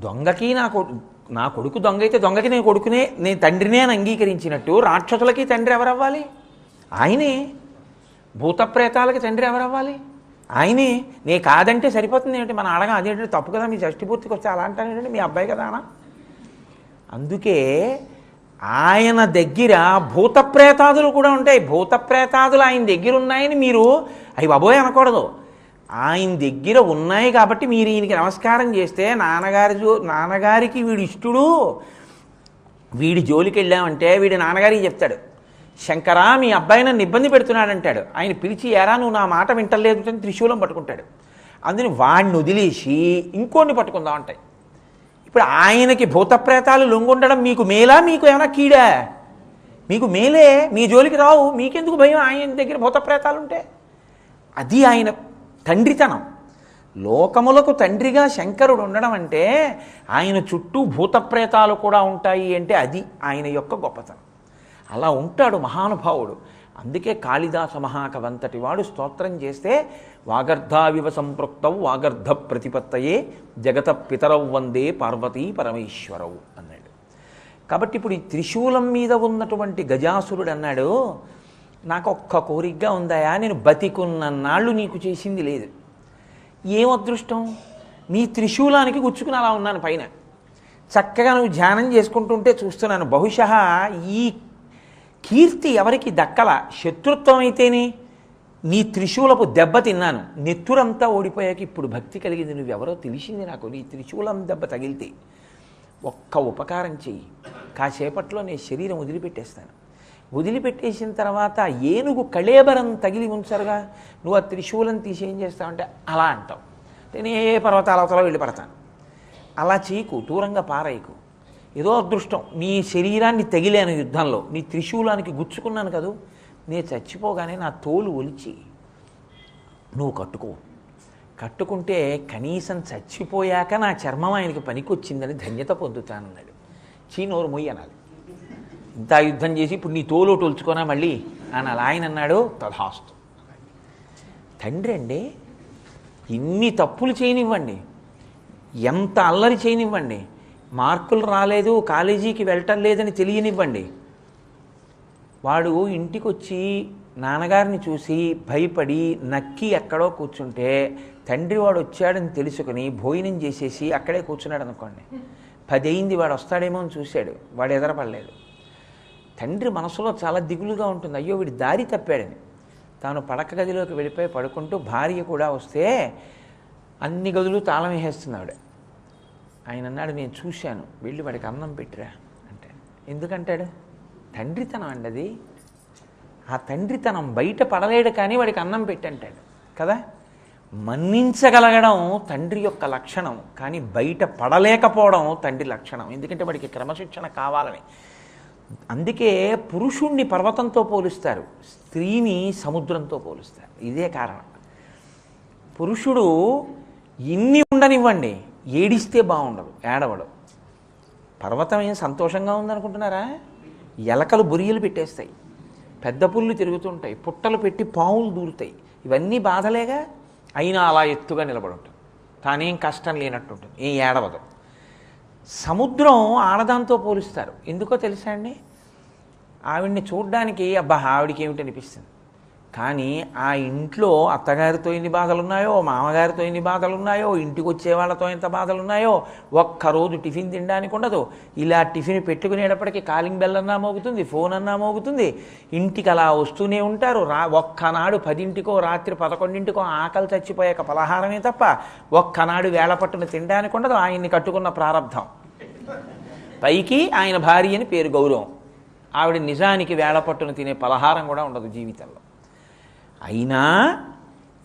దొంగకి నా కొడుకు దొంగ అయితే దొంగకి నేను తండ్రినే అని అంగీకరించినట్టు రాక్షసులకి తండ్రి ఎవరవ్వాలి? ఆయనే. భూతప్రేతాలకి తండ్రి ఎవరవ్వాలి? ఆయనే. నే కాదంటే సరిపోతుంది ఏమిటి? మన అడగ అదేంటంటే తప్పు కదా, మీ షష్ఠి పూర్తికి వచ్చి అలా అంటానంటే మీ అబ్బాయి కదా అనా? అందుకే ఆయన దగ్గర భూతప్రేతాదులు కూడా ఉంటాయి. భూతప్రేతాదులు ఆయన దగ్గర ఉన్నాయని మీరు అవి బాబోయ్ అనకూడదు. ఆయన దగ్గర ఉన్నాయి కాబట్టి మీరు ఈయనకి నమస్కారం చేస్తే నాన్నగారికి వీడు ఇష్టడు, వీడి జోలికి వెళ్ళామంటే వీడి నాన్నగారికి చెప్తాడు, శంకరా మీ అబ్బాయి నన్ను ఇబ్బంది పెడుతున్నాడు అంటాడు. ఆయన పిలిచి ఎరా నువ్వు నా మాట వింటలేదు అని త్రిశూలం పట్టుకుంటాడు. అందుని వాడిని వదిలేసి ఇంకోడిని పట్టుకుందాం అంటాయి. ఇప్పుడు ఆయనకి భూతప్రేతాలు లొంగుండడం మీకు మేలా, మీకు ఏమైనా కీడా? మీకు మేలే, మీ జోలికి రావు. మీకెందుకు భయం ఆయన దగ్గర భూతప్రేతాలు ఉంటే? అది ఆయన తండ్రితనం. లోకములకు తండ్రిగా శంకరుడు ఉండడం అంటే ఆయన చుట్టూ భూతప్రేతాలు కూడా ఉంటాయి అంటే అది ఆయన యొక్క గొప్పతనం. అలా ఉంటాడు మహానుభావుడు. అందుకే కాళిదాస మహాకవంతటి వాడు స్తోత్రం చేస్తే వాగర్ధావివ సంపృక్తవు వాగర్ధ ప్రతిపత్తయే జగత పితరవు వందే పార్వతీ పరమేశ్వరవు అన్నాడు. కాబట్టి ఇప్పుడు ఈ త్రిశూలం మీద ఉన్నటువంటి గజాసురుడు అన్నాడు, నాకు ఒక్క కోరికగా ఉందాయా, నేను బతికున్నన్నాళ్ళు నీకు చేసింది లేదు. ఏం అదృష్టం, నీ త్రిశూలానికి గుచ్చుకుని అలా ఉన్నాను పైన. చక్కగా నువ్వు ధ్యానం చేసుకుంటుంటే చూస్తున్నాను. బహుశः ఈ కీర్తి ఎవరికి దక్కల. శత్రుత్వం అయితేనే నీ త్రిశూలపు దెబ్బ తిన్నాను, నెత్తురంతా ఓడిపోయాక ఇప్పుడు భక్తి కలిగింది. నువ్వెవరో తెలిసింది నాకు. నీ త్రిశూలం దెబ్బ తగిలితే ఒక్క ఉపకారం చెయ్యి, కాసేపట్లో నేను శరీరం వదిలిపెట్టేస్తాను. వదిలిపెట్టేసిన తర్వాత ఏనుగు కళేబరం తగిలి ఉంచరుగా, నువ్వు ఆ త్రిశూలం తీసి ఏం చేస్తావంటే అలా అంటావు. నేను ఏ పర్వతాలవతలో వెళ్ళి పడతాను. అలా చేయకు, దూరంగా పారేయకు. ఏదో అదృష్టం, నీ శరీరాన్ని తగిలాను యుద్ధంలో, నీ త్రిశూలానికి గుచ్చుకున్నాను కదూ, నేను చచ్చిపోగానే నా తోలు ఒలిచి నువ్వు కట్టుకుంటే కనీసం చచ్చిపోయాక నా చర్మం ఆయనకి పనికొచ్చిందని ధన్యత పొందుతానన్నాడు. చీనోరు మొయ్యి అనాలి. ఇంత యుద్ధం చేసి ఇప్పుడు నీ తోలు ఒలుచుకోనా మళ్ళీ అనాలి. ఆయన అన్నాడు తథాస్తు. తండ్రి అండి, ఇన్ని తప్పులు చేయనివ్వండి, ఎంత అల్లరి చేయనివ్వండి, మార్కులు రాలేదు, కాలేజీకి వెళ్ళటం లేదని తెలియనివ్వండి, వాడు ఇంటికి వచ్చి నాన్నగారిని చూసి భయపడి నక్కి ఎక్కడో కూర్చుంటే తండ్రి వాడు వచ్చాడని తెలుసుకుని భోజనం చేసేసి అక్కడే కూర్చున్నాడు అనుకోండి. 10 అయింది, వాడు వస్తాడేమో అని చూశాడు, వాడు ఎదరపడలేదు. తండ్రి మనసులో చాలా దిగులుగా ఉంటుంది, అయ్యో వీడి దారి తప్పాడని. తాను పడక గదిలోకి వెళ్ళిపోయి పడుకుంటూ భార్య కూడా వస్తే అన్ని గదులు తాళం వేసేస్తున్నాడు. ఆయన అన్నాడు, నేను చూశాను, వెళ్ళి వాడికి అన్నం పెట్టిరా అంటే. ఎందుకంటాడు? తండ్రితనం అండి అది. ఆ తండ్రితనం బయట పడలేడు కానీ వాడికి అన్నం పెట్టంటాడు కదా. మన్నించగలగడం తండ్రి యొక్క లక్షణం, కానీ బయట పడలేకపోవడం తండ్రి లక్షణం. ఎందుకంటే వాడికి క్రమశిక్షణ కావాలని. అందుకే పురుషుణ్ణి పర్వతంతో పోలుస్తారు, స్త్రీని సముద్రంతో పోలుస్తారు. ఇదే కారణం. పురుషుడు ఇన్ని ఉండనివ్వండి, ఏడిస్తే బాగుండదు, ఏడవడు. పర్వతం ఏం సంతోషంగా ఉందనుకుంటున్నారా? ఎలకలు బొరియలు పెట్టేస్తాయి, పెద్ద పుల్లు తిరుగుతుంటాయి, పుట్టలు పెట్టి పావులు దూరుతాయి, ఇవన్నీ బాధలేగా. అయినా అలా ఎత్తుగా నిలబడి ఉంటుంది, తానేం కష్టం లేనట్టుంటుంది, ఏం ఏడవదు. సముద్రం ఆడదాంతో పోలుస్తారు. ఎందుకో తెలుసా అండి? ఆవిడ్ని చూడ్డానికి అబ్బా ఆవిడికి ఏమిటి అనిపిస్తుంది, కానీ ఆ ఇంట్లో అత్తగారితో ఎన్ని బాధలున్నాయో, మామగారితో ఎన్ని బాధలున్నాయో, ఇంటికి వచ్చే వాళ్ళతో ఎంత బాధలున్నాయో, ఒక్కరోజు టిఫిన్ తినడానికి ఉండదు. ఇలా టిఫిన్ పెట్టుకునేటప్పటికీ కాలింగ్ బెల్ అన్నా మోగుతుంది, ఫోన్ అన్నా మోగుతుంది. ఇంటికి అలా వస్తూనే ఉంటారు. ఒక్కనాడు 10ంటికో రాత్రి 11ంటికో ఆకలి చచ్చిపోయాక పలహారమే తప్ప ఒక్కనాడు వేళ పట్టున తినడానికి ఉండదు. ఆయన్ని కట్టుకున్న ప్రారంధం. పైకి ఆయన భార్య అని పేరు, గౌరవం. ఆవిడ నిజానికి వేళ పట్టున తినే పలహారం కూడా ఉండదు జీవితంలో. అయినా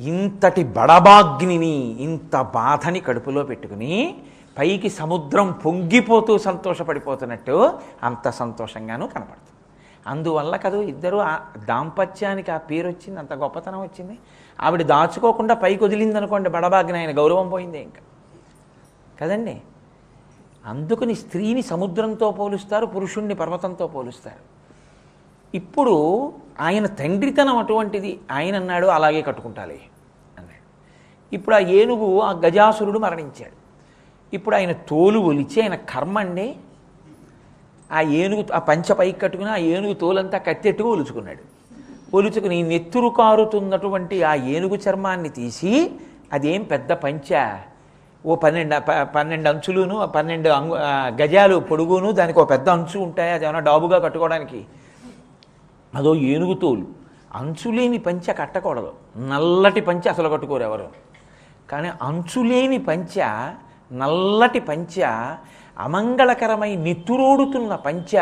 ఇంతటి బడబాగ్నిని, ఇంత బాధని కడుపులో పెట్టుకుని పైకి సముద్రం పొంగిపోతూ సంతోషపడిపోతున్నట్టు అంత సంతోషంగానూ కనపడుతుంది. అందువల్ల కదూ ఇద్దరు దాంపత్యానికి ఆ పేరు వచ్చింది, అంత గొప్పతనం వచ్చింది. ఆవిడ దాచుకోకుండా పైకి వదిలిందనుకోండి బడబాగ్ని, ఆయన గౌరవం పోయిందే ఇంకా కదండి. అందుకని స్త్రీని సముద్రంతో పోలుస్తారు, పురుషుణ్ణి పర్వతంతో పోలుస్తారు. ఇప్పుడు ఆయన తండ్రితనం అటువంటిది. ఆయన అన్నాడు అలాగే కట్టుకుంటాలే అన్నాడు. ఇప్పుడు ఆ ఏనుగు, ఆ గజాసురుడు మరణించాడు. ఇప్పుడు ఆయన తోలు ఒలిచి, ఆయన కర్మ అండి, ఆ ఏనుగు ఆ పంచ పైకి కట్టుకుని ఆ ఏనుగు తోలంతా కత్తెట్టుకు ఒలుచుకున్నాడు. ఒలుచుకుని నెత్తురు కారుతున్నటువంటి ఆ ఏనుగు చర్మాన్ని తీసి, అదేం పెద్ద పంచ, ఓ 12 అంచులును 12 గజాలు పొడుగును, దానికి ఒక పెద్ద అంచు ఉంటాయి, అది ఏమైనా డాబుగా కట్టుకోవడానికి. అదో ఏనుగు తోలు. అంచులేని పంచ కట్టకూడదు, నల్లటి పంచ అసలు కట్టుకోరు ఎవరు. కానీ అంచులేని పంచ, నల్లటి పంచ, అమంగళకరమై నిత్తురోడుతున్న పంచ,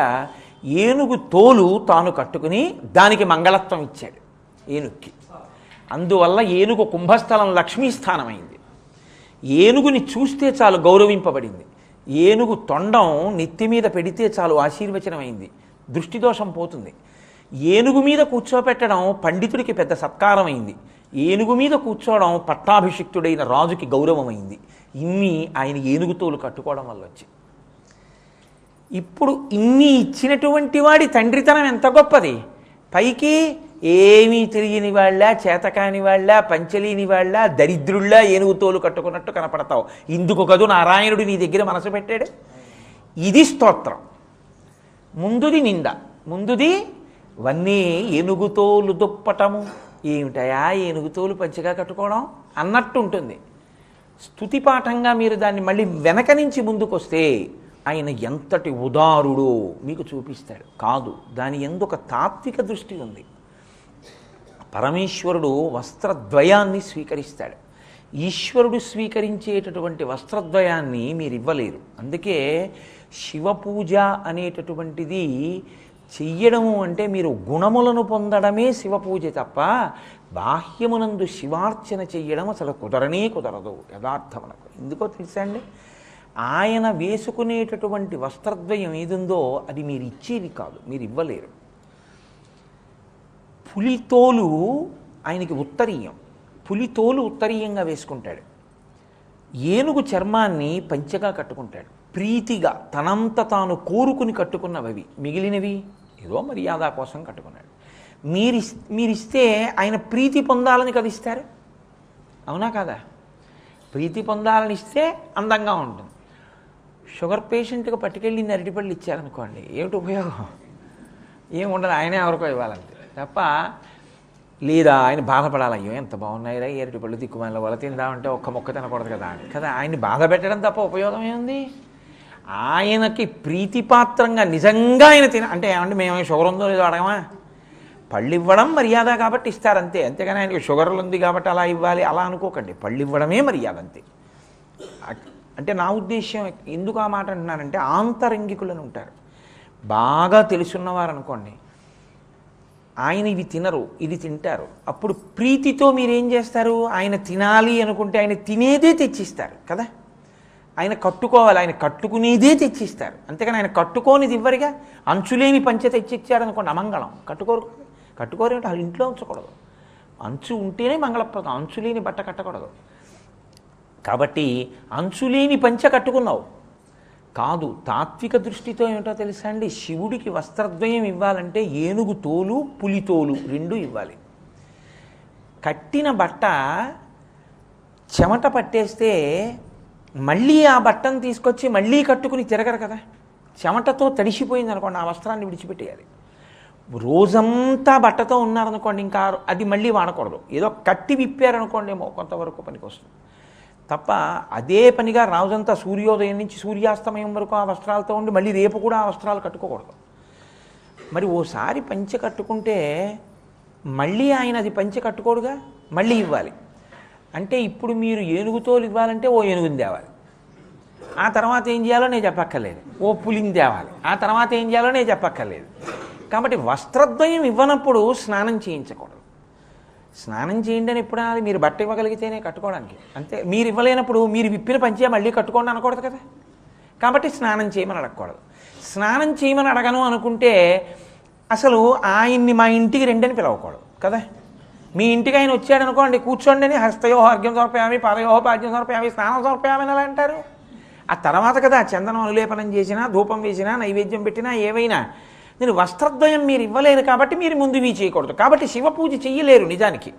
ఏనుగు తోలు తాను కట్టుకుని దానికి మంగళత్వం ఇచ్చాడు ఏనుగుకి. అందువల్ల ఏనుగు కుంభస్థలం లక్ష్మీస్థానమైంది. ఏనుగుని చూస్తే చాలు గౌరవింపబడింది. ఏనుగు తొండం నెత్తి మీద పెడితే చాలు ఆశీర్వచనమైంది, దృష్టిదోషం పోతుంది. ఏనుగు మీద కూర్చోపెట్టడం పండితుడికి పెద్ద సత్కారమైంది. ఏనుగు మీద కూర్చోవడం పట్టాభిషిక్తుడైన రాజుకి గౌరవమైంది. ఇన్ని ఆయన ఏనుగుతోలు కట్టుకోవడం వల్ల వచ్చి. ఇప్పుడు ఇన్ని ఇచ్చినటువంటి వాడి తండ్రితనం ఎంత గొప్పది. పైకి ఏమీ తిరిగిని వాళ్ళ, చేతకాని వాళ్ళ, పంచలేని వాళ్ళ, దరిద్రుళ్ళ ఏనుగుతోలు కట్టుకున్నట్టు కనపడతావు. ఇందుకు కదూ నారాయణుడు నీ దగ్గర మనసు పెట్టాడు. ఇది స్తోత్రం. ముందుది నింద. ముందుది వన్నీ ఏనుగుతోలు దుప్పటము. ఏమిటయా ఏనుగుతోలు పంచగా కట్టుకోవడం అన్నట్టు ఉంటుంది. స్తుతిపాఠంగా మీరు దాన్ని మళ్ళీ వెనక నుంచి ముందుకొస్తే ఆయన ఎంతటి ఉదారుడో మీకు చూపిస్తాడు. కాదు, దాని యందు ఒక తాత్విక దృష్టి ఉంది. పరమేశ్వరుడు వస్త్రద్వయాన్ని స్వీకరిస్తాడు. ఈశ్వరుడు స్వీకరించేటటువంటి వస్త్రద్వయాన్ని మీరు ఇవ్వలేరు. అందుకే శివపూజ అనేటటువంటిది చెయ్యడము అంటే మీరు గుణములను పొందడమే శివపూజ తప్ప బాహ్యమునందు శివార్చన చెయ్యడం అసలు కుదరనే కుదరదు యథార్థమునకు. ఎందుకో తెలుసా అండి, ఆయన వేసుకునేటటువంటి వస్త్రద్వయం ఏదుందో అది మీరు ఇచ్చేది కాదు, మీరు ఇవ్వలేరు. పులితోలు ఆయనకి ఉత్తరీయం. పులితోలు ఉత్తరీయంగా వేసుకుంటాడు. ఏనుగు చర్మాన్ని పంచగా కట్టుకుంటాడు. ప్రీతిగా తనంత తాను కోరుకుని కట్టుకున్నవి, మిగిలినవి ఏదో మర్యాద కోసం కట్టుకున్నాడు. మీరిస్తే ఆయన ప్రీతి పొందాలని కదా ఇస్తారు, అవునా కదా? ప్రీతి పొందాలని ఇస్తే అందంగా ఉంటుంది. షుగర్ పేషెంట్కి పట్టుకెళ్ళి అరటిపళ్ళు ఇచ్చారనుకోండి, ఏమిటి ఉపయోగం? ఏముండదు, ఆయనే ఎవరికో ఇవ్వాలంతే తప్ప. లేదా ఆయన బాధపడాలి, అయ్యో ఎంత బాగున్నాయిరా ఈ అరటిపళ్ళు, దిక్కుమాల వల్ల తిందామంటే ఒక్క మొక్క తినకూడదు కదా కదా. ఆయన్ని బాధ పెట్టడం తప్ప ఉపయోగం ఏముంది? ఆయనకి ప్రీతిపాత్రంగా నిజంగా ఆయన అంటే ఏమంటే మేము షుగర్ ఉందో లేదో అడగమా? పళ్ళు ఇవ్వడం మర్యాద కాబట్టి ఇస్తారంతే. అంతేగాని ఆయనకి షుగర్ ఉంది కాబట్టి అలా ఇవ్వాలి అలా అనుకోకండి. పళ్ళు ఇవ్వడమే మర్యాద అంతే. అంటే నా ఉద్దేశ్యం ఎందుకు ఆ మాట అంటున్నానంటే, ఆంతరంగికులను ఉంటారు, బాగా తెలుసున్నవారు అనుకోండి, ఆయన ఇవి తినరు, ఇది తింటారు. అప్పుడు ప్రీతితో మీరేం చేస్తారు? ఆయన తినాలి అనుకుంటే ఆయన తినేదే తెచ్చిస్తారు కదా. ఆయన కట్టుకోవాలి, ఆయన కట్టుకునేదే తెచ్చిస్తారు. అంతేకాని ఆయన కట్టుకోనిది ఇవ్వరుగా. అంచులేని పంచె తెచ్చిచ్చారనుకోండి అమంగళం. కట్టుకోరేంటి అది ఇంట్లో ఉంచకూడదు. అంచు ఉంటేనే మంగళప్రదం, అంచులేని బట్ట కట్టకూడదు. కాబట్టి అంచులేని పంచె కట్టుకున్నావు కాదు. తాత్విక దృష్టితో ఏమిటో తెలుసా అండి, శివుడికి వస్త్రద్వయం ఇవ్వాలంటే ఏనుగు తోలు పులితోలు రెండు ఇవ్వాలి. కట్టిన బట్ట చెమట పట్టేస్తే మళ్ళీ ఆ బట్టను తీసుకొచ్చి మళ్ళీ కట్టుకుని తిరగరు కదా. చెమటతో తడిసిపోయింది అనుకోండి, ఆ వస్త్రాన్ని విడిచిపెట్టేయాలి. రోజంతా బట్టతో ఉన్నారనుకోండి, ఇంకా అది మళ్ళీ వాడకూడదు. ఏదో కట్టి విప్పారనుకోండి ఏమో కొంతవరకు పనికి వస్తుంది తప్ప, అదే పనిగా రోజంతా సూర్యోదయం నుంచి సూర్యాస్తమయం వరకు ఆ వస్త్రాలతో ఉండి మళ్ళీ రేపు కూడా ఆ వస్త్రాలు కట్టుకోకూడదు. మరి ఓసారి పంచె కట్టుకుంటే మళ్ళీ ఆయన అది పంచె కట్టుకోడుగా, మళ్ళీ ఇవ్వాలి. అంటే ఇప్పుడు మీరు ఏనుగుతోలు ఇవ్వాలంటే ఓ ఏనుగుని తేవాలి, ఆ తర్వాత ఏం చేయాలో నేను చెప్పక్కర్లేదు. ఓ పులిని తేవాలి, ఆ తర్వాత ఏం చేయాలో నేను చెప్పక్కర్లేదు. కాబట్టి వస్త్రద్వయం ఇవ్వనప్పుడు స్నానం చేయించకూడదు. స్నానం చేయండి అని ఎప్పుడు అనాలి? మీరు బట్ట ఇవ్వగలిగితేనే కట్టుకోవడానికి. అంతే. మీరు ఇవ్వలేనప్పుడు మీరు విప్పిన పంచే మళ్ళీ కట్టుకోండి అనకూడదు కదా. కాబట్టి స్నానం చేయమని అడగకూడదు. స్నానం చేయమని అడగను అనుకుంటే అసలు ఆయన్ని మా ఇంటికి రెండని పిలవకూడదు కదా. మీ ఇంటికి ఆయన వచ్చాడు అనుకోండి, కూర్చోండి అని హస్తయోహ అర్ఘ్యం సమర్పయామి, పాదయోహ పాద్యం సమర్పయామి, స్నానం సమర్పయామి అని ఎలా అంటారు? ఆ తర్వాత కదా చందనం అనులేపనం చేసినా, ధూపం వేసినా, నైవేద్యం పెట్టినా, ఏవైనా. నేను వస్త్రద్వయం మీరు ఇవ్వలేరు కాబట్టి మీరు ముందు ఇవి చేయకూడదు. కాబట్టి శివ పూజ చెయ్యలేరు నిజానికి,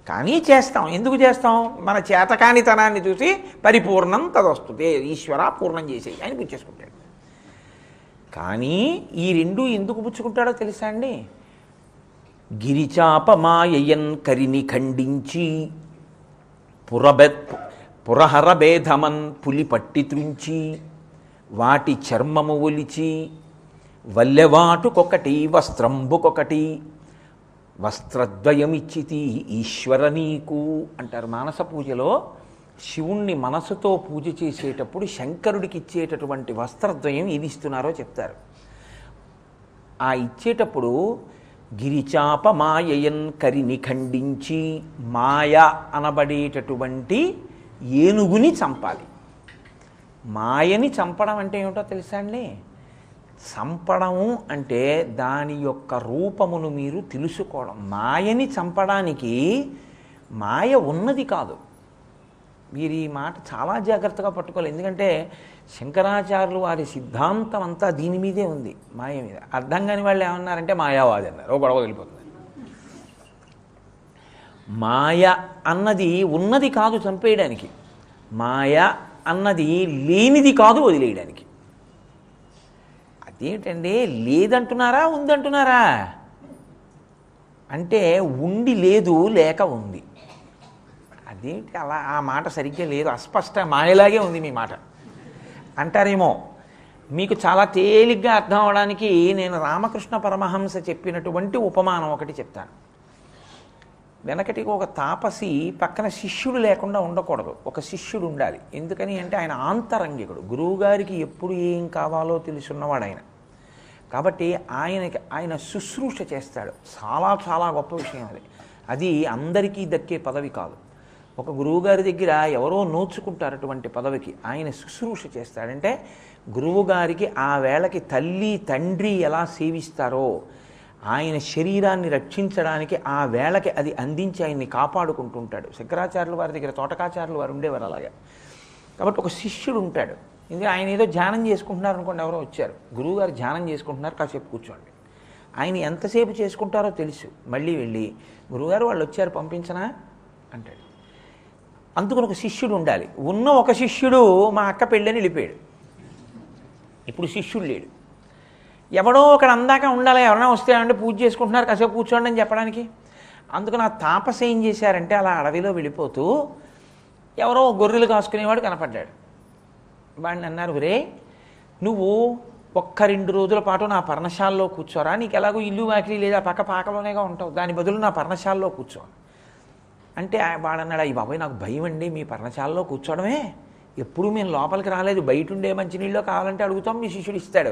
కానీ చేస్తాం. ఎందుకు చేస్తాం? మన చేతకానితనాన్ని చూసి పరిపూర్ణం తదొస్తుంది, ఈశ్వర పూర్ణం చేసేయి అని పూజ చేసుకుంటాడు. కానీ ఈ రెండు ఎందుకు పుచ్చుకుంటాడో తెలుసా అండి? గిరిచాపమాయన్ కరిని ఖండించి పురహర భేదమన్ పులి పట్టి త్రుంచి వాటి చర్మము ఒలిచి వల్లెవాటుకొకటి వస్త్రంబుకొకటి వస్త్రద్వయమిచ్చితి ఈశ్వర నీకు అంటారు. మానస పూజలో శివుణ్ణి మనసుతో పూజ చేసేటప్పుడు శంకరుడికి ఇచ్చేటటువంటి వస్త్రద్వయం ఏది ఇస్తున్నారో చెప్తారు. ఆ ఇచ్చేటప్పుడు గిరిచాప మాయయన్ కరిని ఖండించి, మాయ అనబడేటటువంటి ఏనుగుని చంపాలి. మాయని చంపడం అంటే ఏమిటో తెలుసా అండి? చంపడము అంటే దాని యొక్క రూపమును మీరు తెలుసుకోవడం. మాయని చంపడానికి మాయ ఉన్నది కాదు. మీరు ఈ మాట చాలా జాగ్రత్తగా పట్టుకోవాలి. ఎందుకంటే శంకరాచార్యులు వారి సిద్ధాంతం అంతా దీని మీదే ఉంది, మాయ మీద. అర్థం కాని వాళ్ళు ఏమన్నారంటే మాయావాది అన్నారు. ఓ గొడవ వెళ్ళిపోతుంది. మాయ అన్నది ఉన్నది కాదు చంపేయడానికి, మాయ అన్నది లేనిది కాదు వదిలేయడానికి. అదేంటండి, లేదంటున్నారా ఉందంటున్నారా? అంటే ఉండి లేదు, లేక ఉంది. అదేంటి అలా? ఆ మాట సరిగ్గా లేదు, అస్పష్ట మాయలాగే ఉంది మీ మాట అంటారేమో. మీకు చాలా తేలిగ్గా అర్థం అవడానికి నేను రామకృష్ణ పరమహంస చెప్పినటువంటి ఉపమానం ఒకటి చెప్తాను. వెనకటికి ఒక తాపసి పక్కన శిష్యుడు లేకుండా ఉండకూడదు, ఒక శిష్యుడు ఉండాలి. ఎందుకని అంటే ఆయన ఆంతరంగికుడు, గురువుగారికి ఎప్పుడు ఏం కావాలో తెలుసున్నవాడు ఆయన. కాబట్టి ఆయన శుశ్రూష చేస్తాడు. చాలా చాలా గొప్ప విషయం అది. అది అందరికీ దక్కే పదవి కాదు. ఒక గురువుగారి దగ్గర ఎవరో నోచుకుంటారు అటువంటి పదవికి. ఆయన శుశ్రూష చేస్తాడంటే గురువుగారికి ఆ వేళకి తల్లి తండ్రి ఎలా సేవిస్తారో ఆయన శరీరాన్ని రక్షించడానికి ఆ వేళకి అది అందించి ఆయన్ని కాపాడుకుంటుంటాడు. శంకరాచార్యుల వారి దగ్గర తోటకాచార్యులు వారు ఉండేవారు అలాగే. కాబట్టి ఒక శిష్యుడు ఉంటాడు. ఎందుకంటే ఆయన ఏదో ధ్యానం చేసుకుంటున్నారు అనుకోండి, ఎవరో వచ్చారు, గురువుగారు ధ్యానం చేసుకుంటున్నారు, కాసేపు కూర్చోండి. ఆయన ఎంతసేపు చేసుకుంటారో తెలుసు. మళ్ళీ వెళ్ళి గురువుగారు వాళ్ళు వచ్చారు పంపించనా అంటాడు. అందుకని ఒక శిష్యుడు ఉండాలి. ఉన్న ఒక శిష్యుడు మా అక్క పెళ్ళని వెళ్ళిపోయాడు. ఇప్పుడు శిష్యుడు లేడు. ఎవడో ఒకడు అందాక ఉండాలి. ఎవరైనా వస్తే అంటే పూజ చేసుకుంటున్నారు, కాసేపు కూర్చోండి అని చెప్పడానికి. అందుకని ఆ తాపస ఏం చేశారంటే అలా అడవిలో వెళ్ళిపోతూ ఎవరో గొర్రెలు కాసుకునేవాడు కనపడ్డాడు. వాడిని అన్నారు, ఒరే నువ్వు ఒక్క 2 రోజుల పాటు నా పర్ణశాలలో కూర్చోరా, నీకు ఎలాగో ఇల్లు వాకిలి లేదా పక్క పాకలోనేగా ఉంటావు, దాని బదులు నా పర్ణశాలలో కూర్చో అంటే వాడన్నాడు, అయ్యి బాబాయ్ నాకు భయం అండి మీ పర్ణశాలలో కూర్చోవడమే, ఎప్పుడు మేము లోపలికి రాలేదు, బయట ఉండే మంచినీళ్ళు కావాలంటే అడుగుతాం, మీ శిష్యుడు ఇస్తాడు,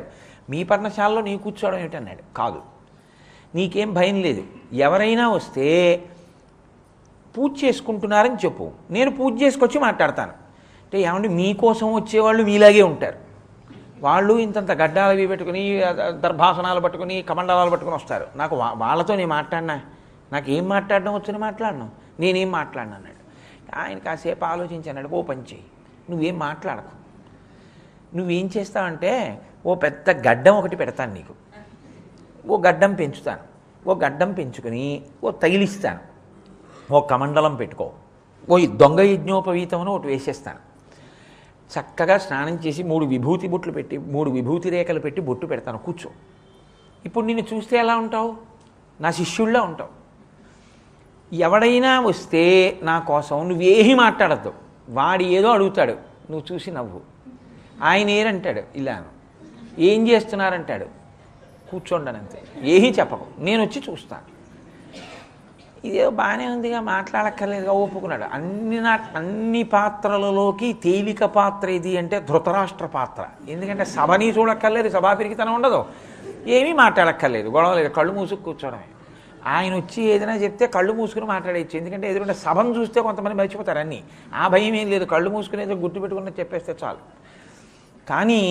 మీ పర్ణశాలలో నీ కూర్చోవడం ఏమిటన్నాడు. కాదు, నీకేం భయం లేదు, ఎవరైనా వస్తే పూజ చేసుకుంటున్నారని చెప్పు, నేను పూజ చేసుకొచ్చి మాట్లాడతాను. అంటే ఏమంటే మీకోసం వచ్చేవాళ్ళు మీలాగే ఉంటారు. వాళ్ళు ఇంతంత గడ్డాలు అవి పెట్టుకుని దర్భాసనాలు పట్టుకుని కమండలాలు పట్టుకుని వస్తారు. నాకు వాళ్ళతో నేను మాట్లాడినా, నాకు ఏం మాట్లాడడం వచ్చని మాట్లాడను, నేనేం మాట్లాడినా అన్నాడు. ఆయన కాసేపు ఆలోచించాడు. ఓ పని చెయ్యి, నువ్వేం మాట్లాడకు, నువ్వేం చేస్తావంటే ఓ పెద్ద గడ్డం ఒకటి పెడతాను నీకు, ఓ గడ్డం పెంచుతాను, ఓ గడ్డం పెంచుకొని ఓ తగిలిస్తాను, ఓ కమండలం పెట్టుకో, ఓ దొంగ యజ్ఞోపవీతమును ఒకటి వేసేస్తాను, చక్కగా స్నానం చేసి 3 విభూతి బొట్లు పెట్టి 3 విభూతి రేఖలు పెట్టి బొట్టు పెడతాను, కూర్చో ఇప్పుడు నిన్ను చూస్తే ఎలా ఉంటావు? నా శిష్యుళ్ళ ఉంటావు. ఎవడైనా వస్తే నా కోసం నువ్వేమీ మాట్లాడద్దు. వాడు ఏదో అడుగుతాడు, నువ్వు చూసి నవ్వు. ఆయన ఏరంటాడు, ఇలాను ఏం చేస్తున్నారంటాడు, కూర్చోండనంతే, ఏమీ చెప్పకు, నేను వచ్చి చూస్తాను. ఇదేదో బాగానే ఉందిగా, మాట్లాడక్కర్లేదుగా, ఒప్పుకున్నాడు. అన్ని పాత్రలలోకి తేలిక పాత్ర ఇది అంటే ధృతరాష్ట్ర పాత్ర. ఎందుకంటే సభని చూడక్కర్లేదు, సభా పెరిగితనం ఉండదు, ఏమీ మాట్లాడక్కర్లేదు, గొడవ లేదు, కళ్ళు మూసుకు కూర్చోవడమే. ఆయన వచ్చి ఏదైనా చెప్తే కళ్ళు మూసుకుని మాట్లాడేయచ్చు. ఎందుకంటే ఎదురుంటే సభను చూస్తే కొంతమంది మర్చిపోతారు అన్నీ. ఆ భయం ఏం లేదు, కళ్ళు మూసుకుని ఏదో గుర్తు పెట్టుకుని చెప్పేస్తే చాలు. కానీ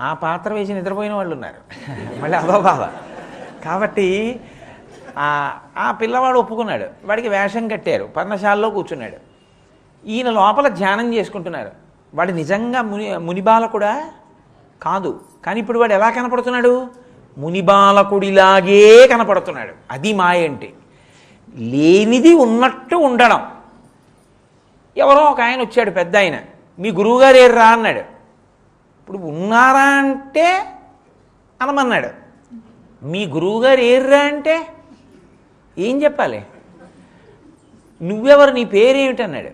ఆ పాత్ర వేసి నిద్రపోయిన వాళ్ళు ఉన్నారు, మళ్ళీ అదో బాధ. కాబట్టి ఆ పిల్లవాడు ఒప్పుకున్నాడు, వాడికి వేషం కట్టారు, పర్ణశాలలో కూర్చున్నాడు. ఈయన లోపల ధ్యానం చేసుకుంటున్నారు. వాడు నిజంగా మునిబాలకుడా కాదు, కానీ ఇప్పుడు వాడు ఎలా కనపడుతున్నాడు? మునిబాలకుడిలాగే కనపడుతున్నాడు. అది మాయ అంటే లేనిది ఉన్నట్టు ఉండడం. ఎవరో ఒక ఆయన వచ్చాడు, పెద్ద ఆయన, మీ గురువుగారు ఏర్రా అన్నాడు. ఇప్పుడు ఉన్నారా అంటే అనమన్నాడు. మీ గురువుగారు ఏర్రా అంటే ఏం చెప్పాలి? నువ్వెవరు, నీ పేరేమిటి అన్నాడు.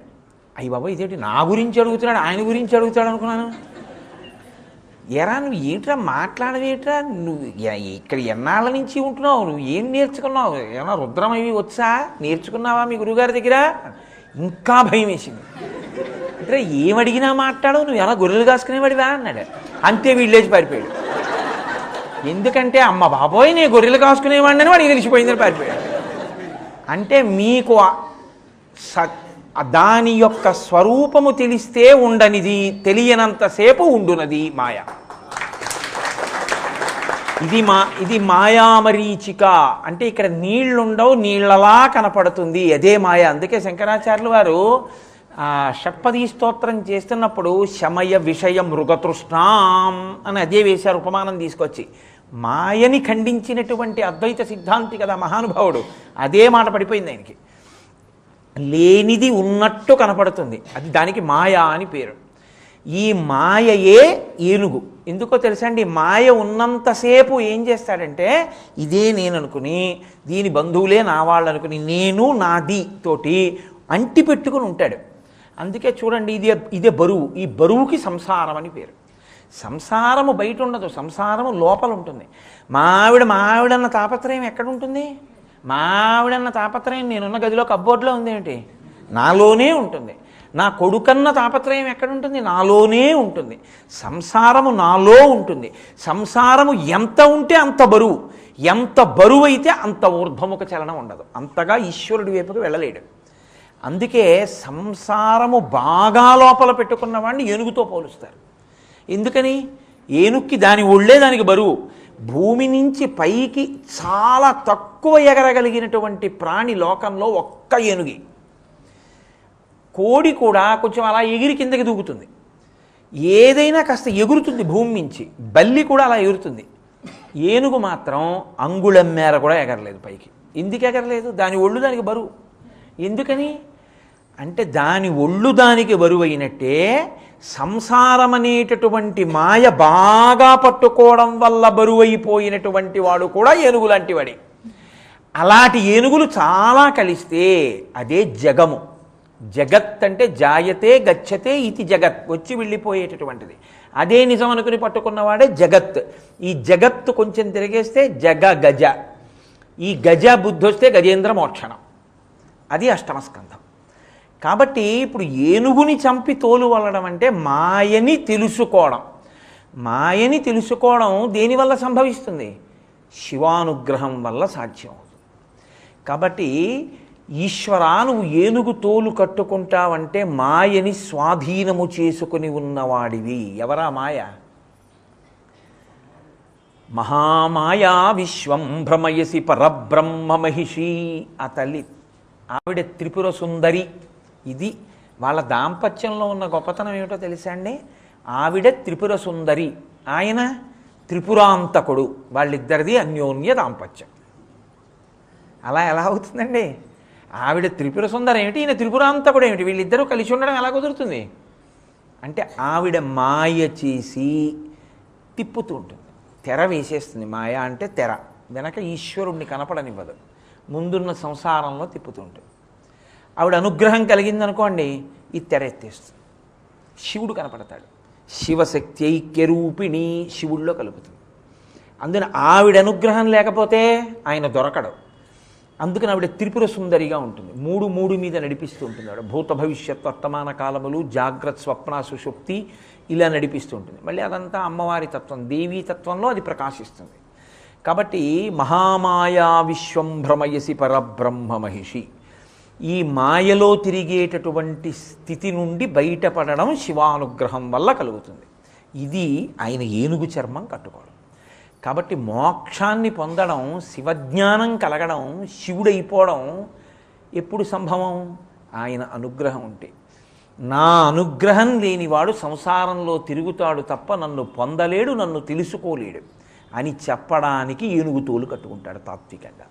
అయ్యి బాబా, ఇదేంటి నా గురించి అడుగుతున్నాడు, ఆయన గురించి అడుగుతాడు అనుకున్నాను. ఎరా నువ్వు ఏంట్రా మాట్లాడవేట్రా, నువ్వు ఇక్కడ ఎన్నాళ్ళ నుంచి ఉంటున్నావు, నువ్వు ఏం నేర్చుకున్నావు, ఏమన్నా రుద్రం అవి వచ్చా, నేర్చుకున్నావా మీ గురువుగారి దగ్గర? ఇంకా భయం వేసింది. అంటే ఏమడిగినా మాట్లాడవు, నువ్వు ఎలా గొర్రెలు కాసుకునేవాడివా అన్నాడు. అంతే వీళ్ళేసి పారిపోయాడు. ఎందుకంటే అమ్మ బాబోయ్ నేను గొర్రెలు కాసుకునేవాడిని అని వాడికి తెలిసిపోయిందని పారిపోయాడు. అంటే మీకు దాని యొక్క స్వరూపము తెలిస్తే ఉండనిది, తెలియనంతసేపు ఉండునది మాయ. ఇది మాయామరీచిక అంటే ఇక్కడ నీళ్లుండవు, నీళ్లలా కనపడుతుంది, అదే మాయ. అందుకే శంకరాచార్యులు వారు షట్పదీ స్తోత్రం చేస్తున్నప్పుడు శమయ విషయ మృగతృష్ణాం అని అదే వేశారు, ఉపమానం తీసుకొచ్చి. మాయని ఖండించినటువంటి అద్వైత సిద్ధాంతి కదా మహానుభావుడు, అదే మాట పడిపోయింది ఆయనకి. లేనిది ఉన్నట్టు కనపడుతుంది, అది దానికి మాయ అని పేరు. ఈ మాయయే ఏనుగు. ఎందుకో తెలుసా అండి, మాయ ఉన్నంతసేపు ఏం చేస్తాడంటే ఇదే నేను అనుకుని, దీని బంధువులే నా వాళ్ళు అనుకుని, నేను నాది తోటి అంటి పెట్టుకుని ఉంటాడు. అందుకే చూడండి, ఇదే బరువు, ఈ బరువుకి సంసారం అని పేరు. సంసారము బయట ఉండదు, సంసారము లోపల ఉంటుంది. మావిడన్న తాపత్రయం ఎక్కడ ఉంటుంది? మావిడన్న తాపత్రయం నేనున్న గదిలో కబ్బోర్డ్లో ఉందేమిటి? నాలోనే ఉంటుంది. నా కొడుకన్న తాపత్రయం ఎక్కడుంటుంది? నాలోనే ఉంటుంది. సంసారము నాలో ఉంటుంది. సంసారము ఎంత ఉంటే అంత బరువు, ఎంత బరువు అయితే అంత ఊర్ధ్వముఖ చలనం ఉండదు, అంతగా ఈశ్వరుడి వైపుకి వెళ్ళలేడు. అందుకే సంసారము బాగా లోపల పెట్టుకున్న వాడిని ఏనుగుతో పోలుస్తారు. ఎందుకని? ఏనుక్కి దాని ఒళ్ళే దానికి బరువు. భూమి నుంచి పైకి చాలా తక్కువ ఎగరగలిగినటువంటి ప్రాణి లోకంలో ఒక్క ఏనుగి. కోడి కూడా కొంచెం అలా ఎగిరి కిందకి దూకుతుంది, ఏదైనా కాస్త ఎగురుతుంది భూమి నుంచి. బల్లి కూడా అలా ఎగురుతుంది. ఏనుగు మాత్రం అంగుళం మేర కూడా ఎగరలేదు పైకి. ఎందుకు ఎగరలేదు? దాని ఒళ్ళు దానికి బరువు. ఎందుకని అంటే దాని ఒళ్ళు దానికి బరువు అయినట్టే సంసారం అనేటటువంటి మాయ బాగా పట్టుకోవడం వల్ల బరువైపోయినటువంటి వాడు కూడా ఏనుగు లాంటి వాడే. అలాంటి ఏనుగులు చాలా కలిస్తే అదే జగము. జగత్ అంటే జాయతే గచ్చతే ఇది జగత్, వచ్చి వెళ్ళిపోయేటటువంటిది. అదే నిజం అనుకుని పట్టుకున్నవాడే జగత్. ఈ జగత్తు కొంచెం తిరిగేస్తే జగ గజ, ఈ గజ బుద్ధి వస్తే గజేంద్ర మోక్షణం. అది అష్టమస్కంధం. కాబట్టి ఇప్పుడు ఏనుగుని చంపి తోలు వల్లడం అంటే మాయని తెలుసుకోవడం. మాయని తెలుసుకోవడం దేనివల్ల సంభవిస్తుంది? శివానుగ్రహం వల్ల సాధ్యం అవుతుంది. కాబట్టి ఈశ్వరా నువ్వు ఏనుగు తోలు కట్టుకుంటావంటే మాయని స్వాధీనము చేసుకుని ఉన్నవాడివి. ఎవరా మాయ? మహామాయా విశ్వం భ్రమయసి పరబ్రహ్మ మహిషి. ఆ తల్లి ఆవిడ త్రిపుర సుందరి. ఇది వాళ్ళ దాంపత్యంలో ఉన్న గొప్పతనం ఏమిటో తెలుసా అండి? ఆవిడ త్రిపుర సుందరి, ఆయన త్రిపురాంతకుడు. వాళ్ళిద్దరిది అన్యోన్య దాంపత్యం. అలా ఎలా అవుతుందండి? ఆవిడ త్రిపుర సుందరి ఏమిటి, ఈయన త్రిపురాంతకుడు ఏమిటి? వీళ్ళిద్దరూ కలిసి ఉండడం ఎలా కుదురుతుంది? అంటే ఆవిడ మాయ చేసి తిప్పుతూ ఉంటుంది. తెర వేసేస్తుంది. మాయ అంటే తెర, వెనక ఈశ్వరుణ్ణి కనపడనివ్వదు, ముందున్న సంసారంలో తిప్పుతుంటుంది. ఆవిడ అనుగ్రహం కలిగిందనుకోండి, ఈ తెర ఎత్తేస్తుంది, శివుడు కనపడతాడు. శివశక్తి ఐక్యరూపిణి శివుడిలో కలుపుతుంది. అందుకని ఆవిడ అనుగ్రహం లేకపోతే ఆయన దొరకడు. అందుకని ఆవిడ త్రిపుర సుందరిగా ఉంటుంది. మూడు మీద నడిపిస్తూ ఉంటుంది ఆవిడ. భూత భవిష్యత్ వర్తమాన కాలములు, జాగ్రత్త స్వప్న సుషుప్తి ఇలా నడిపిస్తూ ఉంటుంది. మళ్ళీ అదంతా అమ్మవారి తత్వం, దేవీ తత్వంలో అది ప్రకాశిస్తుంది. కాబట్టి మహామాయా విశ్వం భ్రమయసి పరబ్రహ్మ మహిషి, ఈ మాయలో తిరిగేటటువంటి స్థితి నుండి బయటపడడం శివానుగ్రహం వల్ల కలుగుతుంది. ఇది ఆయన ఏనుగు చర్మం కట్టుకోవడం. కాబట్టి మోక్షాన్ని పొందడం, శివజ్ఞానం కలగడం, శివుడైపోవడం ఎప్పుడు సంభవం? ఆయన అనుగ్రహం ఉంటే. నా అనుగ్రహం లేనివాడు సంసారంలో తిరుగుతాడు తప్ప నన్ను పొందలేడు, నన్ను తెలుసుకోలేడు అని చెప్పడానికి ఏనుగు తోలు కట్టుకుంటాడు తాత్వికంగా.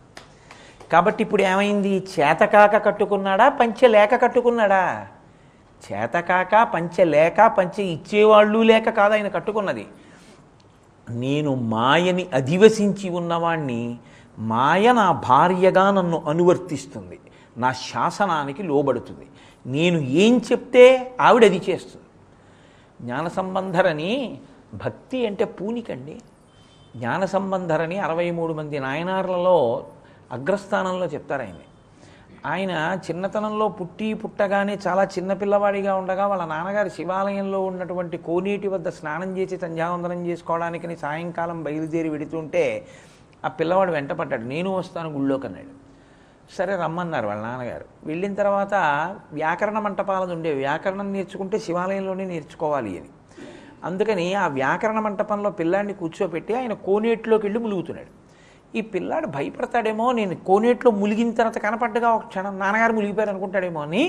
కాబట్టి ఇప్పుడు ఏమైంది? చేతకాక కట్టుకున్నాడా, పంచె లేక కట్టుకున్నాడా? చేతకాక, పంచె లేక, పంచె ఇచ్చేవాళ్ళు లేక కాదు ఆయన కట్టుకున్నది. నేను మాయని అధివసించి ఉన్నవాణ్ణి, మాయ నా భార్యగా నన్ను అనువర్తిస్తుంది, నా శాసనానికి లోబడుతుంది. నేను ఏం చెప్తే ఆవిడ అది చేస్తుంది. జ్ఞాన సంబంధరని, భక్తి అంటే పూనికండి. జ్ఞాన సంబంధరని 63 మంది నాయనార్లలో అగ్రస్థానంలో చెప్తారు ఆయన. ఆయన చిన్నతనంలో పుట్టగానే చాలా చిన్నపిల్లవాడిగా ఉండగా వాళ్ళ నాన్నగారు శివాలయంలో ఉన్నటువంటి కోనేటి వద్ద స్నానం చేసి సంధ్యావందనం చేసుకోవడానికి సాయంకాలం బయలుదేరి వెడుతుంటే ఆ పిల్లవాడు వెంటపడ్డాడు. నేను వస్తాను గుళ్ళోకి అన్నాడు. సరే రమ్మన్నారు వాళ్ళ నాన్నగారు. వెళ్ళిన తర్వాత వ్యాకరణ మంటపాలది ఉండేవి. వ్యాకరణం నేర్చుకుంటే శివాలయంలోనే నేర్చుకోవాలి అని. అందుకని ఆ వ్యాకరణ మంటపంలో పిల్లాడిని కూర్చోబెట్టి ఆయన కోనేటిలోకి వెళ్ళి ములుగుతున్నాడు. ఈ పిల్లాడు భయపడతాడేమో, నేను కోనేట్లో ములిగిన తర్వాత కనపడ్డగా ఒక క్షణం నాన్నగారు ములిగిపోయారు అనుకుంటాడేమో అని.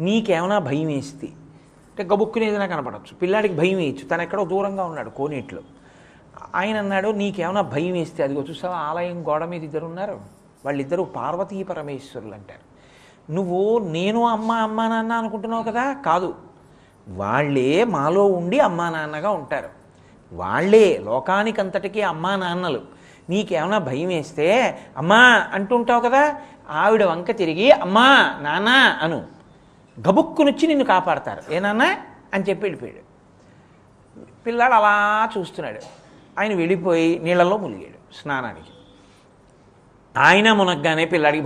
నీకేమైనా భయం వేస్తే అంటే గబుక్కుని ఏదైనా కనపడవచ్చు, పిల్లాడికి భయం వేయచ్చు, తను ఎక్కడో దూరంగా ఉన్నాడు కోనేట్లో. ఆయన అన్నాడు, నీకేమైనా భయం వేస్తే అదిగో చూసావా ఆలయం గోడ మీద ఇద్దరు ఉన్నారు, వాళ్ళిద్దరూ పార్వతీ పరమేశ్వరులు అంటారు. నువ్వు నేను అమ్మా నాన్న అనుకుంటున్నావు కదా, కాదు, వాళ్ళే మాలో ఉండి అమ్మా నాన్నగా ఉంటారు. వాళ్ళే లోకానికంతటికీ అమ్మా నాన్నలు. నీకేమైనా భయం వేస్తే అమ్మా అంటుంటావు కదా, ఆవిడ వంక తిరిగి అమ్మా నాన్న అను, గబుక్కునొచ్చి నిన్ను కాపాడతారు. ఏ నాన్న అని చెప్పి వెళ్ళిపోయాడు. పిల్లాడు అలా చూస్తున్నాడు. ఆయన వెళ్ళిపోయి నీళ్ళల్లో మునిగాడు స్నానానికి. ఆయన మునగ్గానే పిల్లాడికి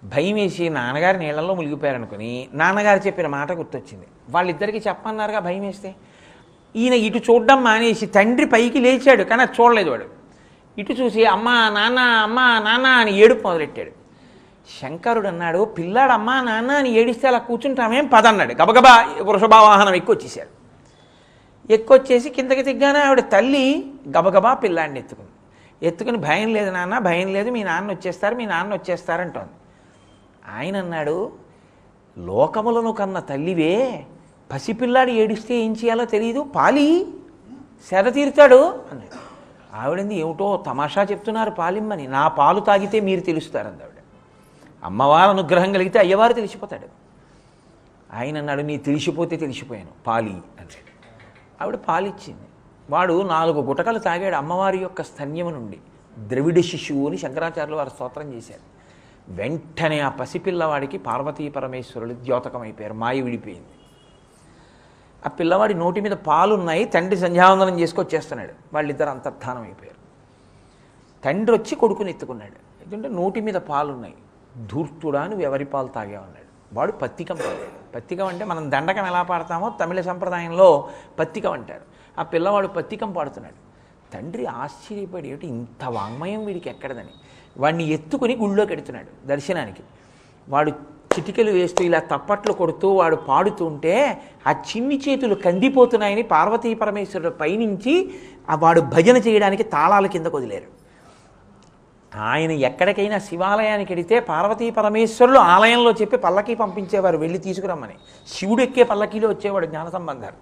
భయం వేసి నాన్నగారు నీళ్ళల్లో మునిగిపోయారనుకుని నాన్నగారు చెప్పిన మాట గుర్తొచ్చింది. వాళ్ళిద్దరికీ చెప్పన్నారుగా భయం వేస్తే. ఈయన ఇటు చూడడం మానేసి తండ్రి పైకి లేచాడు, కానీ అది చూడలేదు వాడు. ఇటు చూసి అమ్మా నాన్న అని ఏడుపు మొదలెట్టాడు. శంకరుడు అన్నాడు, పిల్లాడు అమ్మా నాన్న అని ఏడిస్తే అలా కూర్చుంటామేం, పదన్నాడు. గబగబా వృషభవాహనం ఎక్కువచ్చేశారు. ఎక్కువచ్చేసి కిందకి దిగ్గానే ఆవిడ తల్లి గబగబా పిల్లాడిని ఎత్తుకుని భయం లేదు నాన్న, భయం లేదు, మీ నాన్న వచ్చేస్తారంటోంది. ఆయన అన్నాడు, లోకములను కన్న తల్లివే, పసిపిల్లాడు ఏడిస్తే ఏం చేయాలో తెలియదు, పాలి సెద తీరుతాడు అన్నాడు. ఆవిడంది ఏమిటో తమాషా చెప్తున్నారు పాలిమ్మని, నా పాలు తాగితే మీరు తెలుస్తారంది ఆవిడ. అమ్మవారు అనుగ్రహం కలిగితే అయ్యవారు తెలిసిపోతాడు. ఆయన అన్నాడు, నీ తెలిసిపోతే తెలిసిపోయాను, పాలి అన్నాడు. ఆవిడ పాలిచ్చింది. వాడు 4 గుటకలు తాగాడు అమ్మవారి యొక్క స్తన్యము నుండి. ద్రవిడ శిశువు అని శంకరాచార్యులు వారు స్తోత్రం చేశారు. వెంటనే ఆ పసిపిల్లవాడికి పార్వతీ పరమేశ్వరులు ద్యోతకమైపోయారు, మాయ విడిపోయింది. ఆ పిల్లవాడి నోటి మీద పాలున్నాయి, తండ్రి సంధ్యావందనం చేసుకొచ్చేస్తున్నాడు. వాళ్ళిద్దరు అంతర్ధానం అయిపోయారు. తండ్రి వచ్చి కొడుకుని ఎత్తుకున్నాడు. ఎందుకంటే నోటి మీద పాలున్నాయి, ధూర్తుడా అని ఎవరి పాలు తాగే ఉన్నాడు. వాడు పత్తికం పాడాడు. పత్తికం అంటే మనం దండకం ఎలా పాడతామో తమిళ సంప్రదాయంలో పత్తికం అంటారు. ఆ పిల్లవాడు పత్తికం పాడుతున్నాడు. తండ్రి ఆశ్చర్యపడి ఏమిటి ఇంత వాంగ్మయం వీడికి ఎక్కడదని వాడిని ఎత్తుకుని గుళ్ళోకి ఎడుతున్నాడు దర్శనానికి. వాడు చిటికెలు వేస్తూ ఇలా తప్పట్లు కొడుతూ వాడు పాడుతుంటే ఆ చిన్ని చేతులు కందిపోతున్నాయని పార్వతీ పరమేశ్వరుడు పైనుంచి వాడు భజన చేయడానికి తాళాల కింద వదిలేరు. ఆయన ఎక్కడికైనా శివాలయానికి వెడితే పార్వతీ పరమేశ్వరులు ఆలయంలో చెప్పి పల్లకీ పంపించేవారు, వెళ్ళి తీసుకురమ్మని. శివుడు ఎక్కే పల్లకీలో వచ్చేవాడు జ్ఞాన సంబంధాలు.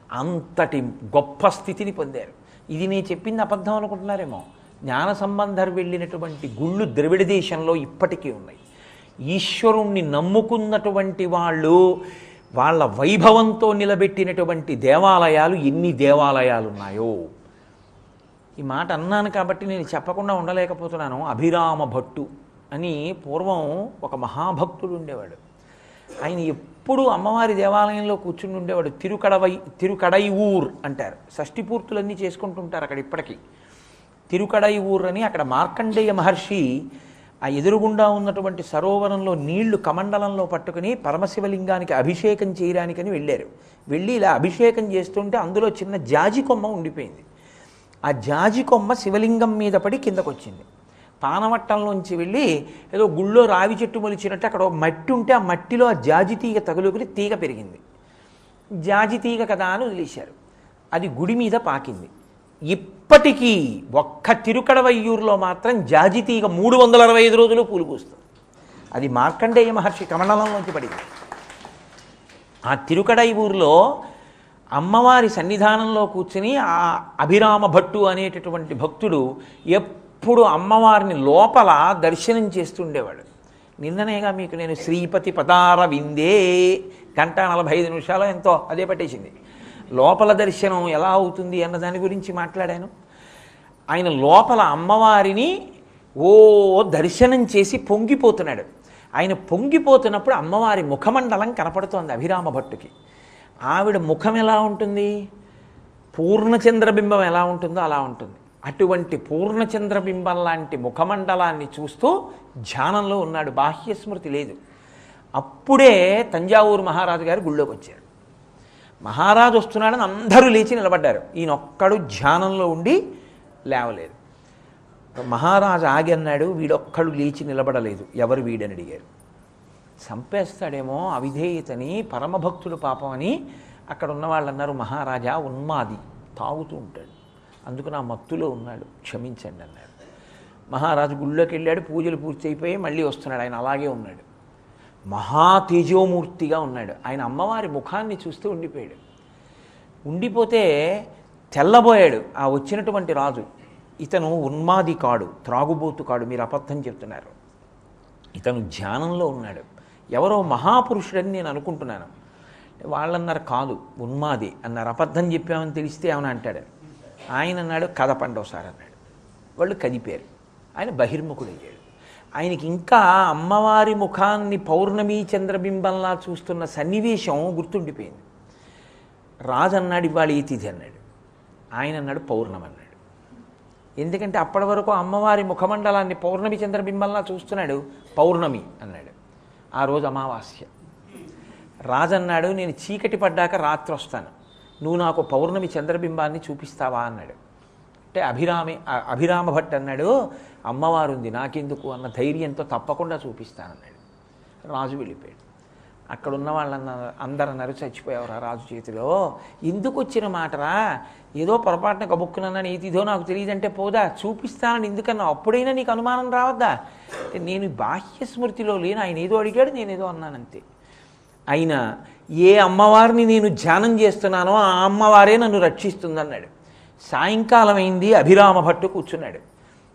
అంతటి గొప్ప స్థితిని పొందారు. ఇది నేను చెప్పింది అబద్ధం అనుకుంటున్నారేమో. జ్ఞాన సంబంధర్ వెళ్ళినటువంటి గుళ్ళు ద్రవిడ దేశంలో ఇప్పటికీ ఉన్నాయి. ఈశ్వరుణ్ణి నమ్ముకున్నటువంటి వాళ్ళు వాళ్ళ వైభవంతో నిలబెట్టినటువంటి దేవాలయాలు ఎన్ని దేవాలయాలు ఉన్నాయో. ఈ మాట అన్నాను కాబట్టి నేను చెప్పకుండా ఉండలేకపోతున్నాను. అభిరామ భట్టు అని పూర్వం ఒక మహాభక్తుడు ఉండేవాడు. ఆయన ఎప్పుడూ అమ్మవారి దేవాలయంలో కూర్చుని ఉండేవాడు. తిరుకడై ఊర్ అంటారు. షష్ఠి పూర్తులన్నీ చేసుకుంటుంటారు అక్కడ ఇప్పటికీ. తిరుకడై ఊర్ అని అక్కడ మార్కండేయ మహర్షి ఆ ఎదురుగుండా ఉన్నటువంటి సరోవరంలో నీళ్లు కమండలంలో పట్టుకుని పరమశివలింగానికి అభిషేకం చేయడానికని వెళ్ళారు. వెళ్ళి ఇలా అభిషేకం చేస్తుంటే అందులో చిన్న జాజి కొమ్మ ఉండిపోయింది. ఆ జాజి కొమ్మ శివలింగం మీద పడి కిందకొచ్చింది. పానవట్టంలోంచి వెళ్ళి ఏదో గుళ్ళో రావి చెట్టు మొలిచినట్టు అక్కడ మట్టి ఉంటే ఆ మట్టిలో ఆ జాజి తీగ తగులుకుని తీగ పెరిగింది. జాజి తీగ కదా అని వదిలేశారు. అది గుడి మీద పాకింది. ఇప్పటికీ ఒక్క తిరుకడవయ్యూరులో మాత్రం జాజి తీగ 365 రోజులు పూలు పూస్తుంది. అది మార్కండేయ మహర్షి కమండలంలోంచి పడింది. ఆ తిరుకడైవూరులో అమ్మవారి సన్నిధానంలో కూర్చుని ఆ అభిరామ భట్టు అనేటటువంటి భక్తుడు ఎప్పుడు అమ్మవారిని లోపల దర్శనం చేస్తుండేవాడు. నిన్ననేగా మీకు నేను శ్రీపతి పదార విందే 1:45 నిమిషాలు ఎంతో అదే పట్టేసింది. లోపల దర్శనం ఎలా అవుతుంది అన్న దాని గురించి మాట్లాడాను. ఆయన లోపల అమ్మవారిని దర్శనం చేసి పొంగిపోతున్నాడు. ఆయన పొంగిపోతున్నప్పుడు అమ్మవారి ముఖమండలం కనపడుతోంది అభిరామ భట్టుకి. ఆవిడ ముఖం ఎలా ఉంటుంది? పూర్ణచంద్రబింబం ఎలా ఉంటుందో అలా ఉంటుంది. అటువంటి పూర్ణచంద్రబింబం లాంటి ముఖమండలాన్ని చూస్తూ ధ్యానంలో ఉన్నాడు. బాహ్యస్మృతి లేదు. అప్పుడే తంజావూరు మహారాజు గారు గుళ్ళోకి వచ్చారు. మహారాజు వస్తున్నాడని అందరూ లేచి నిలబడ్డారు. ఈయనొక్కడు ధ్యానంలో ఉండి లేవలేదు. మహారాజు ఆగి అన్నాడు, వీడొక్కడు లేచి నిలబడలేదు, ఎవరు వీడని అడిగారు. చంపేస్తాడేమో అవిధేయతని, పరమభక్తుడు పాపం అని అక్కడ ఉన్న వాళ్ళు అన్నారు, మహారాజా ఉన్మాది, తాగుతూ ఉంటాడు, అందుకు నా మత్తులో ఉన్నాడు, క్షమించండి అన్నారు. మహారాజు గుళ్ళోకి వెళ్ళాడు. పూజలు పూర్తి అయిపోయి మళ్ళీ వస్తున్నాడు. ఆయన అలాగే ఉన్నాడు. మహా తేజోమూర్తిగా ఉన్నాడు. ఆయన అమ్మవారి ముఖాన్ని చూస్తూ ఉండిపోయాడు. ఉండిపోతే తెల్లబోయాడు ఆ వచ్చినటువంటి రాజు. ఇతను ఉన్మాది కాడు, త్రాగుబోతు కాడు, మీరు అబద్ధం చెప్తున్నారు, ఇతను ధ్యానంలో ఉన్నాడు, ఎవరో మహాపురుషుడని నేను అనుకుంటున్నాను. వాళ్ళన్నారు కాదు ఉన్మాది అన్నారు. అబద్ధం చెప్పామని తెలిస్తే ఏమని అంటాడు. ఆయన అన్నాడు కదపండి ఒకసారి అన్నాడు. వాళ్ళు కదిపారు. ఆయన బహిర్ముఖుడయ్యాడు. ఆయనకి ఇంకా అమ్మవారి ముఖాన్ని పౌర్ణమి చంద్రబింబంలా చూస్తున్న సన్నివేశం గుర్తుండిపోయింది. రాజు అన్నాడు ఇవాళ ఈ తిథి అన్నాడు. ఆయన అన్నాడు పౌర్ణమి అన్నాడు. ఎందుకంటే అప్పటి వరకు అమ్మవారి ముఖమండలాన్ని పౌర్ణమి చంద్రబింబంలా చూస్తున్నాడు. పౌర్ణమి అన్నాడు. ఆ రోజు అమావాస్య. రాజు అన్నాడు నేను చీకటి పడ్డాక రాత్రి వస్తాను, నువ్వు నాకు పౌర్ణమి చంద్రబింబాన్ని చూపిస్తావా అన్నాడు. అంటే అభిరామ భట్ అన్నాడు అమ్మవారు ఉంది నాకెందుకు అన్న ధైర్యంతో తప్పకుండా చూపిస్తానన్నాడు. రాజు వెళ్ళిపోయాడు. అక్కడ ఉన్న వాళ్ళన్నారు అందరు అన్నారు చచ్చిపోయేవారు రాజు చేతిలో. ఎందుకు వచ్చిన మాటరా, ఏదో పొరపాటున కబుక్కునన్నాను, ఏదిదో నాకు తెలియదంటే పోదా, చూపిస్తానని ఎందుకన్నా, అప్పుడైనా నీకు అనుమానం రావద్దా అంటే నేను బాహ్య స్మృతిలో లేను, ఆయన ఏదో అడిగాడు నేనేదో అన్నానంతే. అయినా ఏ అమ్మవారిని నేను ధ్యానం చేస్తున్నానో ఆ అమ్మవారే నన్ను రక్షిస్తుందన్నాడు. సాయంకాలం అయింది. అభిరామ భట్టు కూర్చున్నాడు.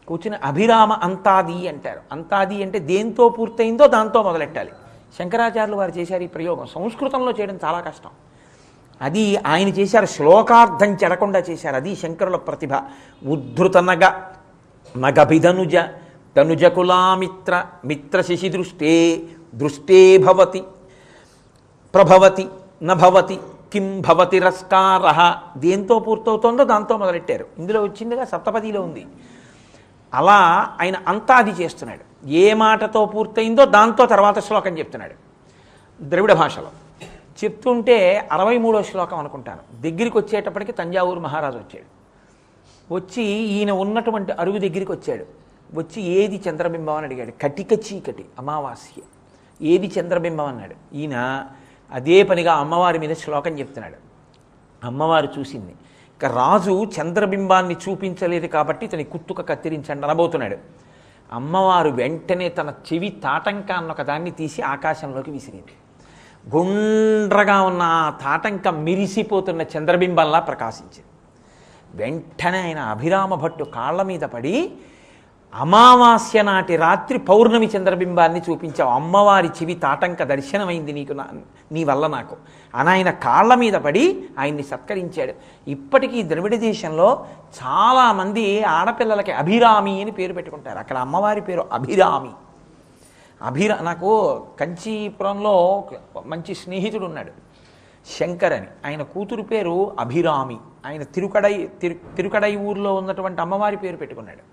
కూర్చుని అభిరామ అంతాది అంటారు. అంతాది అంటే దేంతో పూర్తయిందో దాంతో మొదలెట్టాలి. శంకరాచార్యులు వారు చేశారు ఈ ప్రయోగం. సంస్కృతంలో చేయడం చాలా కష్టం. అది ఆయన చేశారు. శ్లోకార్థం చెడకుండా చేశారు. అది శంకరుల ప్రతిభ. ఉద్ధృత నగభిధనుజ తనుజకులామిత్ర మిత్ర శశి దృష్టే భవతి ప్రభవతి నభవతి కిం భవతి రస్కార. దేంతో పూర్తవుతోందో దాంతో మొదలెట్టారు. ఇందులో వచ్చిందిగా సప్తపదిలో ఉంది. అలా ఆయన అంతాది చేస్తున్నాడు. ఏ మాటతో పూర్తయిందో దాంతో తర్వాత శ్లోకం చెప్తున్నాడు. ద్రవిడ భాషలో చెప్తుంటే 63వ శ్లోకం అనుకుంటాను. దగ్గరికి వచ్చేటప్పటికి తంజావూరు మహారాజు వచ్చాడు. వచ్చి ఈయన ఉన్నటువంటి అరుగు దగ్గరికి వచ్చాడు. వచ్చి ఏది చంద్రబింబం అని అడిగాడు. కటిక చీకటి అమావాస్య, ఏది చంద్రబింబం అన్నాడు. ఈయన అదే పనిగా అమ్మవారి మీద శ్లోకం చెప్తున్నాడు. అమ్మవారు చూసింది. ఇక రాజు చంద్రబింబాన్ని చూపించలేదు కాబట్టి ఇతని కుత్తుక కత్తిరించండి అనబోతున్నాడు. అమ్మవారు వెంటనే తన చెవి తాటంకాన్ని ఒకదాన్ని తీసి ఆకాశంలోకి విసిరింది. గుండ్రగా ఉన్న ఆ తాటంకం మిరిసిపోతున్న చంద్రబింబంలా ప్రకాశించింది. వెంటనే ఆయన అభిరామ భట్టు కాళ్ళ మీద పడి అమావాస్య నాటి రాత్రి పౌర్ణమి చంద్రబింబాన్ని చూపించావు. అమ్మవారి చెవి తాటంక దర్శనమైంది నీకు, నీ వల్ల నాకు అని ఆయన కాళ్ళ మీద పడి ఆయన్ని సత్కరించాడు. ఇప్పటికీ ద్రవిడ దేశంలో చాలామంది ఆడపిల్లలకి అభిరామి అని పేరు పెట్టుకుంటారు. అక్కడ అమ్మవారి పేరు అభిరామి. నాకు కంచీపురంలో మంచి స్నేహితుడు ఉన్నాడు, శంకర్ అని. ఆయన కూతురు పేరు అభిరామి. ఆయన తిరుకడై ఊర్లో ఉన్నటువంటి అమ్మవారి పేరు పెట్టుకున్నాడు.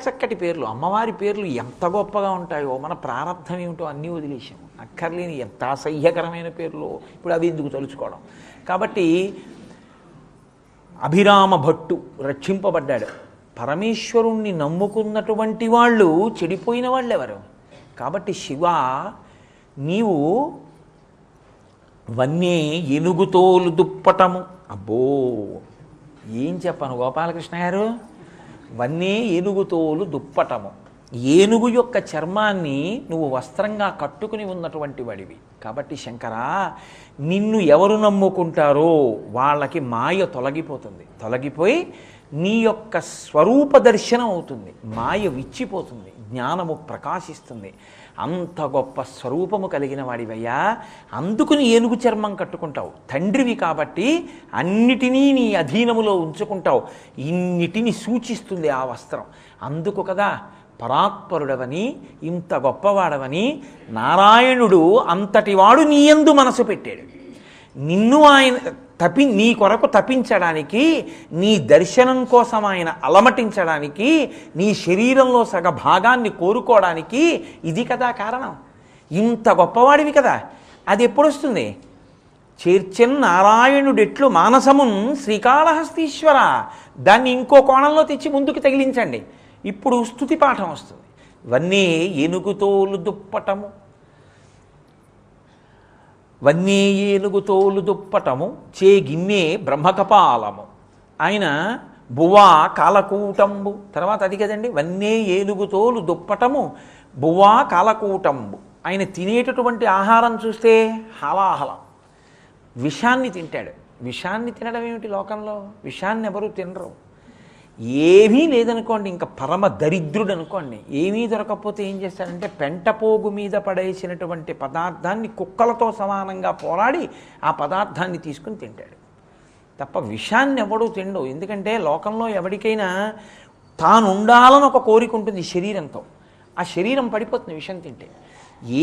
చక్కటి పేర్లు. అమ్మవారి పేర్లు ఎంత గొప్పగా ఉంటాయో మన ప్రారంధం ఏమిటో అన్నీ వదిలేసాము. అక్కర్లేని ఎంత అసహ్యకరమైన పేర్లు, ఇప్పుడు అవి ఎందుకు తలుచుకోవడం. కాబట్టి అభిరామ భట్టు రక్షింపబడ్డాడు. పరమేశ్వరుణ్ణి నమ్ముకున్నటువంటి వాళ్ళు చెడిపోయిన వాళ్ళు ఎవరు? కాబట్టి శివ, నీవు వన్నే ఏనుగుతోలు దుప్పటము. అబ్బో, ఏం చెప్పను గోపాలకృష్ణ గారు. వన్నే ఏనుగుతోలు దుప్పటము, ఏనుగు యొక్క చర్మాన్ని నువ్వు వస్త్రంగా కట్టుకుని ఉన్నటువంటి వాడివి. కాబట్టి శంకరా, నిన్ను ఎవరు నమ్ముకుంటారో వాళ్ళకి మాయ తొలగిపోతుంది. తొలగిపోయి నీ యొక్క స్వరూప దర్శనం అవుతుంది. మాయ విచ్చిపోతుంది, జ్ఞానము ప్రకాశిస్తుంది. అంత గొప్ప స్వరూపము కలిగిన వాడివయ్యా. అందుకుని ఏనుగు చర్మం కట్టుకుంటావు. తండ్రివి కాబట్టి అన్నిటినీ నీ అధీనములో ఉంచుకుంటావు. ఇన్నిటిని సూచిస్తుంది ఆ వస్త్రం. అందుకు కదా పరాత్పరుడవని, ఇంత గొప్పవాడవని నారాయణుడు అంతటివాడు నీ యందు మనసు పెట్టాడు. నిన్ను ఆయన నీ కొరకు తపించడానికి, నీ దర్శనం కోసం ఆయన అలమటించడానికి, నీ శరీరంలో సగ భాగాన్ని కోరుకోవడానికి ఇది కదా కారణం. ఇంత గొప్పవాడివి కదా. అది ఎప్పుడు వస్తుంది? చేర్చెన్ నారాయణుడెట్లు మానసమున్ శ్రీకాళహస్తీశ్వర. దాన్ని ఇంకో కోణంలో తెచ్చి ముందుకు తగిలించండి. ఇప్పుడు స్తుతి పాఠం వస్తుంది. వన్నే ఏనుగుతోలు దుప్పటము, వన్నే ఏనుగుతోలు దుప్పటము, చేగిన్నే బ్రహ్మకపాలము. ఆయన బువ్వా కాలకూటంబు. తర్వాత అది కదండి, వన్నే ఏనుగుతోలు దుప్పటము, బువ్వా కాలకూటంబు. ఆయన తినేటటువంటి ఆహారం చూస్తే హలాహలం. విషాన్ని తింటాడు. విషాన్ని తినడం ఏమిటి లోకంలో? విషాన్ని ఎవరు తినరు. ఏమీ లేదనుకోండి, ఇంకా పరమ దరిద్రుడు అనుకోండి, ఏమీ దొరకకపోతే ఏం చేస్తాడంటే పెంటపోగు మీద పడేసినటువంటి పదార్థాన్ని కుక్కలతో సమానంగా పోరాడి ఆ పదార్థాన్ని తీసుకుని తింటాడు తప్ప విషాన్ని ఎవడూ తిండు. ఎందుకంటే లోకంలో ఎవరికైనా తాను ఉండాలని ఒక కోరిక ఉంటుంది శరీరంతో. ఆ శరీరం పడిపోతుంది విషం తింటే.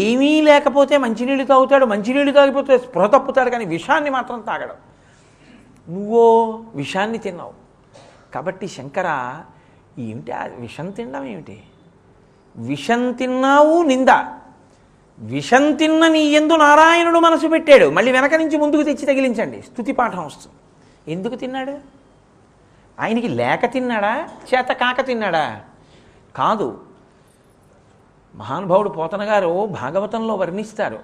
ఏమీ లేకపోతే మంచినీళ్ళు తాగుతాడు, మంచినీళ్ళు తాగిపోతే స్పృహ తప్పుతాడు, కానీ విషాన్ని మాత్రం తాగడం. నువ్వో విషాన్ని తిన్నావు. కాబట్టి శంకర, ఏమిటి ఆ విషం తినడం ఏమిటి? విషం తిన్నావు నింద. విషం తిన్న నీ యందు నారాయణుడు మనసు పెట్టాడు. మళ్ళీ వెనక నుంచి ముందుకు తెచ్చి తగిలించండి, స్తుతి పాఠం వస్తుంది. ఎందుకు తిన్నాడు? ఆయనకి లేక తిన్నాడా, చేత కాక తిన్నాడా? కాదు. మహానుభావుడు పోతన గారు భాగవతంలో వర్ణిస్తారు.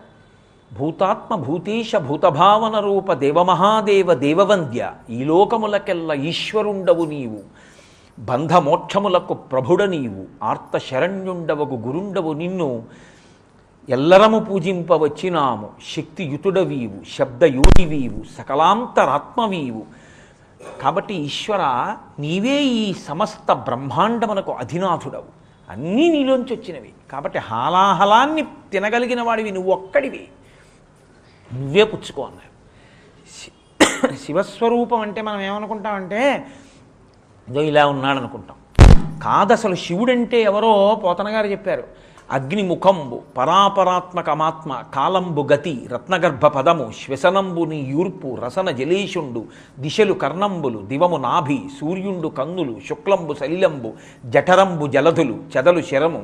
భూతాత్మ భూతేశ భూతభావన రూప దేవమహాదేవ దేవవంద్య, ఈ లోకములకెల్ల ఈశ్వరుండవు నీవు, బంధమోక్షములకు ప్రభుడ నీవు, ఆర్త శరణ్యుండవగు గురుండవు నిన్ను ఎల్లరము పూజింపవచ్చినాము, శక్తియుతుడవీవు, శబ్దయోనివీవు, సకలాంతరాత్మవీవు. కాబట్టి ఈశ్వర, నీవే ఈ సమస్త బ్రహ్మాండమునకు అధినాథుడవు. అన్నీ నీలోంచి వచ్చినవి. కాబట్టి హాలాహలాన్ని తినగలిగిన వాడివి నువ్వు ఒక్కడివి. నువ్వే పుచ్చుకో అన్నారు. శివస్వరూపం అంటే మనం ఏమనుకుంటామంటే ఇదో ఇలా ఉన్నాడు అనుకుంటాం. కాదు, అసలు శివుడంటే ఎవరో పోతన గారు చెప్పారు. అగ్నిముఖంబు పరాపరాత్మకమాత్మ, కాలంబు గతి, రత్నగర్భ పదము, శ్వసనంబు నీ యూర్పు, రసన జలేషుండు, దిశలు కర్ణంబులు, దివము నాభి, సూర్యుండు కన్నులు, శుక్లంబు సలిలంబు, జఠరంబు జలధులు, చెదలు శరము,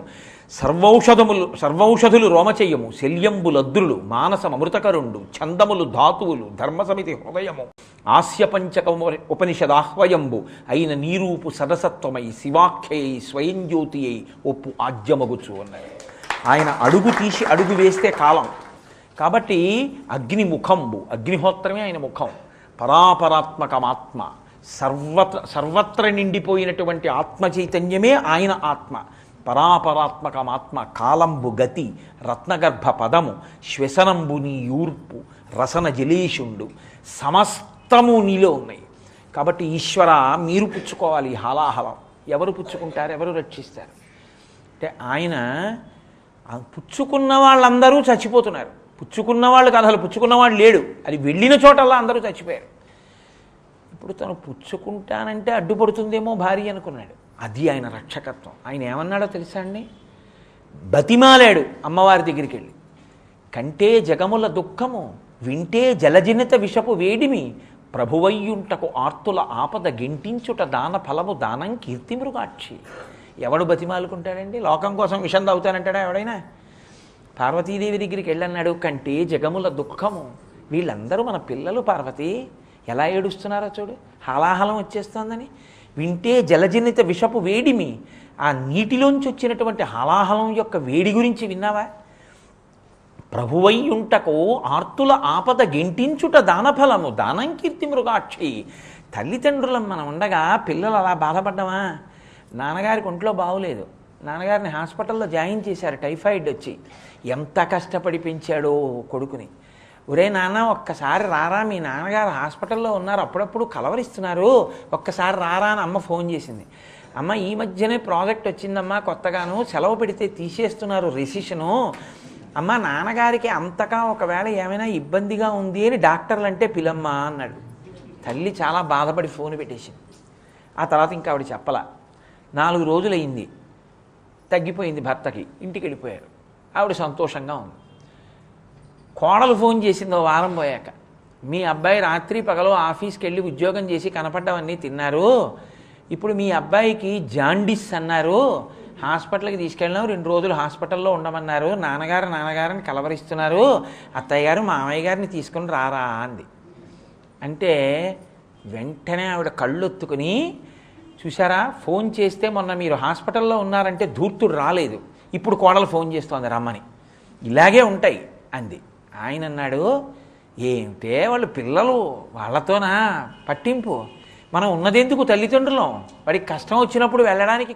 సర్వౌషధులు రోమచయ్యము, శల్యంబు లద్రులు, మానసమృతకరుండు, ఛందములు ధాతువులు, ధర్మసమితి హృదయము, ఆస్యపంచకము ఉపనిషదాహ్వయంబు అయిన నీరూపు సదసత్వమై శివాఖ్యై స్వయంజ్యోతి అయి ఒప్పు ఆజ్యమగుచు అన్నారు. ఆయన అడుగు తీసి అడుగు వేస్తే కాలం. కాబట్టి అగ్నిముఖంబు, అగ్నిహోత్రమే ఆయన ముఖం. పరాపరాత్మకమాత్మ, సర్వత్ర నిండిపోయినటువంటి ఆత్మ చైతన్యమే ఆయన ఆత్మ. పరాపరాత్మకమాత్మ, కాలంబు గతి, రత్నగర్భ పదము, శ్వసనంబు నీ యూర్పు, రసన జలేషుండు, సమస్తము నీలో ఉన్నాయి. కాబట్టి ఈశ్వర, మీరు పుచ్చుకోవాలి హాలాహలం. ఎవరు పుచ్చుకుంటారు, ఎవరు రక్షిస్తారు? అంటే ఆయన పుచ్చుకున్న వాళ్ళందరూ చచ్చిపోతున్నారు. పుచ్చుకున్న వాళ్ళు కాదు, అసలు పుచ్చుకున్నవాడు లేడు. అది వెళ్ళిన చోటల్లా అందరూ చచ్చిపోయారు. ఇప్పుడు తను పుచ్చుకుంటానంటే అడ్డుపడుతుందేమో భార్య అనుకున్నాడు. అది ఆయన రక్షకత్వం. ఆయన ఏమన్నాడో తెలుసా అండి? బతిమాలాడు అమ్మవారి దగ్గరికి వెళ్ళి. కంటే జగముల దుఃఖము, వింటే జలజనిత విషపు వేడిమి, ప్రభువయ్యుంటకు ఆర్తుల ఆపద గింటించుట దాన ఫలము దానం కీర్తి మృగాక్షి. ఎవడు బతిమాలుకుంటాడండి? లోకం కోసం విషం తాగుతానంటాడా ఎవడైనా? పార్వతీదేవి దగ్గరికి వెళ్ళన్నాడు. కంటే జగముల దుఃఖము, వీళ్ళందరూ మన పిల్లలు పార్వతి, ఎలా ఏడుస్తున్నారో చూడు, హాలాహలం వచ్చేస్తోందని. వింటే జలజనిత విషపు వేడిమి, ఆ నీటిలోంచి వచ్చినటువంటి హాలాహలం యొక్క వేడి గురించి విన్నావా? ప్రభువయ్యుంటకు ఆర్తుల ఆపద గెంటించుట దానఫలము దానం కీర్తి మృగాక్షి. తల్లిదండ్రులం మనం ఉండగా పిల్లలు అలా బాధపడ్డమా? నాన్నగారికి ఒంట్లో బాగులేదు, నాన్నగారిని హాస్పిటల్లో జాయిన్ చేశారు, టైఫాయిడ్ వచ్చి. ఎంత కష్టపడి పెంచాడో కొడుకుని. ఒరే నాన్న ఒక్కసారి రారా, మీ నాన్నగారు హాస్పిటల్లో ఉన్నారు, అప్పుడప్పుడు కలవరిస్తున్నారు, ఒక్కసారి రారా అని అమ్మ ఫోన్ చేసింది. అమ్మ ఈ మధ్యనే ప్రాజెక్ట్ వచ్చిందమ్మా కొత్తగాను, సెలవు పెడితే తీసేస్తున్నారు, రెసిషను. అమ్మ నాన్నగారికి అంతగా ఒకవేళ ఏమైనా ఇబ్బందిగా ఉంది అని డాక్టర్లు అంటే పిలమ్మా అన్నాడు. తల్లి చాలా బాధపడి ఫోన్ పెట్టేసింది. ఆ తర్వాత ఇంకా ఆవిడ చెప్పలా. 4 రోజులైంది, తగ్గిపోయింది భర్తకి, ఇంటికి వెళ్ళిపోయారు. ఆవిడ సంతోషంగా ఉంది. కోడలు ఫోన్ చేసింది 1 వారం పోయాక. మీ అబ్బాయి రాత్రి పగలు ఆఫీస్కి వెళ్ళి ఉద్యోగం చేసి కనపడ్డవన్నీ తిన్నారు, ఇప్పుడు మీ అబ్బాయికి జాండిస్ అన్నారు, హాస్పిటల్కి తీసుకెళ్ళినాం, 2 రోజులు హాస్పిటల్లో ఉండమన్నారు, నాన్నగారిని కలవరిస్తున్నారు, అత్తయ్య గారు మామయ్య గారిని తీసుకుని రారా అంది. అంటే వెంటనే ఆవిడ కళ్ళొత్తుకుని, చూసారా ఫోన్ చేస్తే మొన్న మీరు హాస్పిటల్లో ఉన్నారంటే ధూర్తుడు రాలేదు, ఇప్పుడు కోడలు ఫోన్ చేస్తోంది రమ్మని, ఇలాగే ఉంటాయి అంది. ఆయన అన్నాడు, ఏమిటే వాళ్ళు పిల్లలు, వాళ్ళతోనా పట్టింపు, మనం ఉన్నదెందుకు తల్లిదండ్రులం, వాడికి కష్టం వచ్చినప్పుడు వెళ్ళడానికి.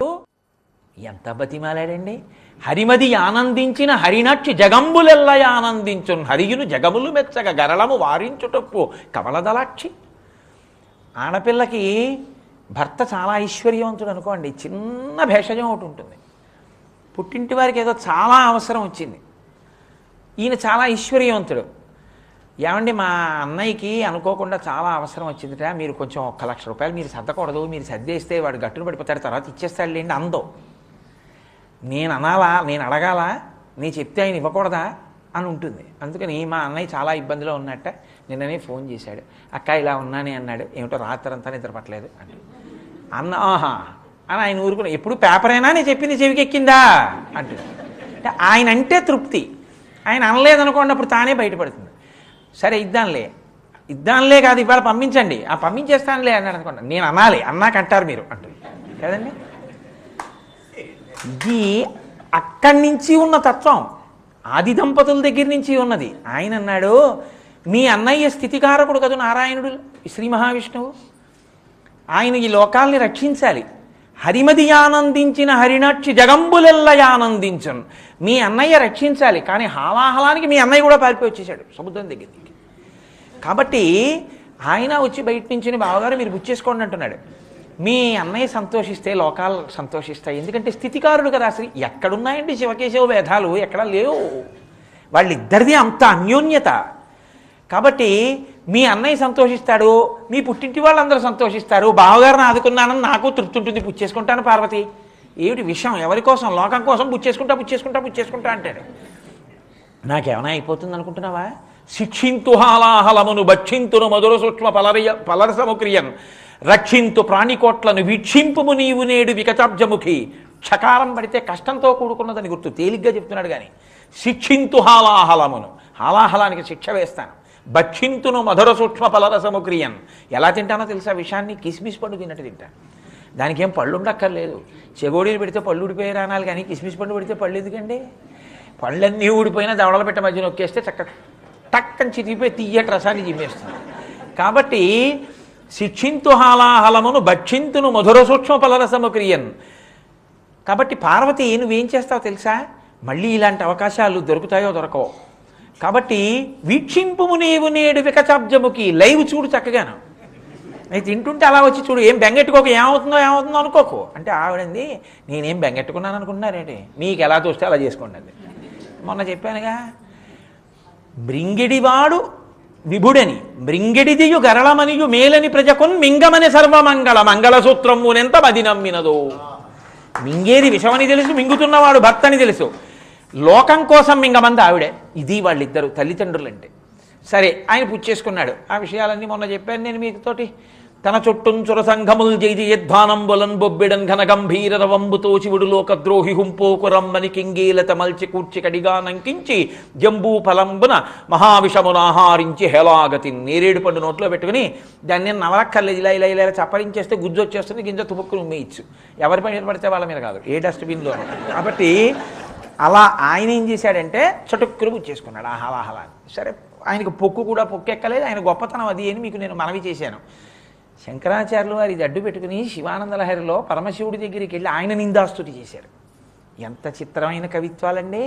ఎంత బతిమాలాడండి. హరిమది ఆనందించిన హరినక్షి జగంబులెల్లయ ఆనందించున్, హరియును జగములు మెచ్చగ గరళము వారించుటప్పు కమలదలాక్షి. ఆడపిల్లకి భర్త చాలా ఐశ్వర్యవంతుడు అనుకోండి, చిన్న భేషజం ఒకటి ఉంటుంది. పుట్టింటి వారికి ఏదో చాలా అవసరం వచ్చింది, ఈయన చాలా ఐశ్వర్యవంతుడు. ఏమండి మా అన్నయ్యకి అనుకోకుండా చాలా అవసరం వచ్చిందిట, మీరు కొంచెం 1,00,000 రూపాయలు మీరు సర్దకూడదు, మీరు సర్దేస్తే వాడు గట్టును పడిపోతాడు, తర్వాత ఇచ్చేస్తాడు లేండి అందో. నేను అనాలా, నేను అడగాలా, నేను చెప్తే ఆయన ఇవ్వకూడదా అని ఉంటుంది. అందుకని మా అన్నయ్య చాలా ఇబ్బందిలో ఉన్నట్ట, నిన్ననే ఫోన్ చేశాడు, అక్క ఇలా ఉన్నానే అన్నాడు, ఏమిటో రాత్రంతా నిద్రపట్టలేదు అంటే అన్న ఆహా అని ఆయన ఊరుకుని, ఎప్పుడు పేపరైనా నేను చెప్పింది చెవికెక్కిందా అంటుంది. అంటే ఆయన అంటే తృప్తి, ఆయన అనలేదనుకోండి అప్పుడు తానే బయటపడుతుంది. సరే ఇద్దాంలే కాదు ఇవాళ పంపించండి, ఆ పంపించేస్తానులే అన్నాడు అనుకోండి, నేను అనాలి, అన్నాకంటారు మీరు అంటుంది కదండి. ఇది అక్కడి నుంచి ఉన్న తత్వం, ఆది దంపతుల దగ్గర నుంచి ఉన్నది. ఆయన అన్నాడు, మీ అన్నయ్య స్థితికారకుడు కదా నారాయణుడు శ్రీ మహావిష్ణువు, ఆయన ఈ లోకాల్ని రక్షించాలి. హరిమది ఆనందించిన హరినక్షి జగంబులెల్లయ ఆనందించను, మీ అన్నయ్య రక్షించాలి. కానీ హాలాహలానికి మీ అన్నయ్య కూడా పారిపోయి వచ్చేసాడు సముద్రం దగ్గరికి. కాబట్టి ఆయన వచ్చి బయట నుంచి బావగారు మీరు బుచ్చేసుకోండి అంటున్నాడు. మీ అన్నయ్య సంతోషిస్తే లోకాలు సంతోషిస్తాయి, ఎందుకంటే స్థితికారుడు కదా. అసలు ఎక్కడున్నాయండి శివకేశవ భేదాలు, ఎక్కడా లేవు, వాళ్ళిద్దరిది అంత అన్యోన్యత. కాబట్టి మీ అన్నయ్య సంతోషిస్తాడు, మీ పుట్టింటి వాళ్ళందరూ సంతోషిస్తారు, బావగారిని ఆదుకున్నానని నాకు తృప్తి ఉంటుంది, పుచ్చేసుకుంటాను పార్వతి. ఏమిటి విషయం, ఎవరి కోసం, లోకం కోసం పుచ్చేసుకుంటా అంటాడు. నాకేమైనా అయిపోతుంది అనుకుంటున్నావా? శిక్షింతు హాలాహలమును భక్షింతును మధుర సూక్ష్మ పలరసముక్రియన్ రక్షింతు ప్రాణికోట్లను వీక్షింపుము నీవు నేడు వికచాబ్జముఖి. క్షకారం పడితే కష్టంతో కూడుకున్నదని గుర్తు, తేలిగ్గా చెప్తున్నాడు. కానీ శిక్షింతు హాలాహలమును, హాలాహలానికి శిక్ష వేస్తాను, భక్షింతును మధుర సూక్ష్మ పలరసముక్రియన్. ఎలా తింటానో తెలుసా విషయాన్ని? కిస్మిస్ పండు తిన్నట్టు తింటాను. దానికి ఏం పళ్ళు ఉండక్కర్లేదు, చెగోడీలు పెడితే పళ్ళు ఊడిపోయి రానాలి, కానీ కిస్మిస్ పండు పెడితే పళ్ళు ఎందుకండి? పళ్ళన్నీ ఊడిపోయినా దవడల పెట్ట మధ్య నొక్కేస్తే టక్కని చితికిపోయి తీయటి రసాన్ని జిమ్మేస్తుంది. కాబట్టి శిక్షింతు హాలాహలమును భక్షింతును మధుర సూక్ష్మ పలరసముక్రియన్. కాబట్టి పార్వతి నువ్వేం చేస్తావు తెలుసా? మళ్ళీ ఇలాంటి అవకాశాలు దొరుకుతాయో దొరకవో. కాబట్టి వీక్షింపుము నీవు నేడు వికచాబ్జముకి, లైవ్ చూడు చక్కగాను. నేను తింటుంటే అలా వచ్చి చూడు, ఏం బెంగెట్టుకోకు, ఏమవుతుందో ఏమవుతుందో అనుకోకు అంటే ఆవిడంది, నేనేం బెంగెట్టుకున్నాను అనుకుంటున్నారేంటి, మీకు ఎలా చూస్తే అలా చేసుకోండి అది. మొన్న చెప్పానుగా, బ్రింగిడివాడు విభుడని బ్రింగిడిదియు గరళమనియు మేలని ప్రజకున్ మింగమని సర్వమంగళ మంగళసూత్రమునెంత మది నమ్మినదో. మింగేది విషమని తెలుసు, మింగుతున్నవాడు భర్త అని తెలుసు, లోకం కోసం మింగమంది ఆవిడే. ఇది వాళ్ళిద్దరు తల్లిదండ్రులు అంటే. సరే, ఆయన పుచ్చేసుకున్నాడు. ఆ విషయాలన్నీ మొన్న చెప్పాను నేను మీతోటి. తన చుట్టుంచుర సంఘముల్ జైజయధ్వానంబులన్ బొబ్బిడన్ ఘన గంభీర రవంబుతో శివుడు లోకద్రోహి హుంపోకురమ్మని కింగీలత మల్చి కూర్చి కడిగా నంకించి జంబూ ఫలంబున మహావిషమునాహారించి హేలాగతి నేరేడు పండు నోట్లో పెట్టుకుని దాన్ని నవలక్కర్లేదు, ఇలా ఇలా ఇలా చప్పరించేస్తే గుజ్జు వచ్చేస్తుంది, గింజ తుపుక్కును ఉమ్మేయచ్చు. ఎవరి పైన పడితే వాళ్ళ మీద కాదు, ఏ డస్ట్బిన్లో. కాబట్టి అలా ఆయన ఏం చేశాడంటే చటుక్కులు పుచ్చేసుకున్నాడు ఆహలాహలా. సరే, ఆయనకు పొక్కు కూడా పొక్కెక్కలేదు, ఆయన గొప్పతనం అది అని మీకు నేను మనవి చేశాను. శంకరాచార్యులు వారి ఇది అడ్డు పెట్టుకుని శివానంద లహరిలో పరమశివుడి దగ్గరికి వెళ్ళి ఆయన నిందాస్తుతి చేశారు. ఎంత చిత్రమైన కవిత్వాలండి.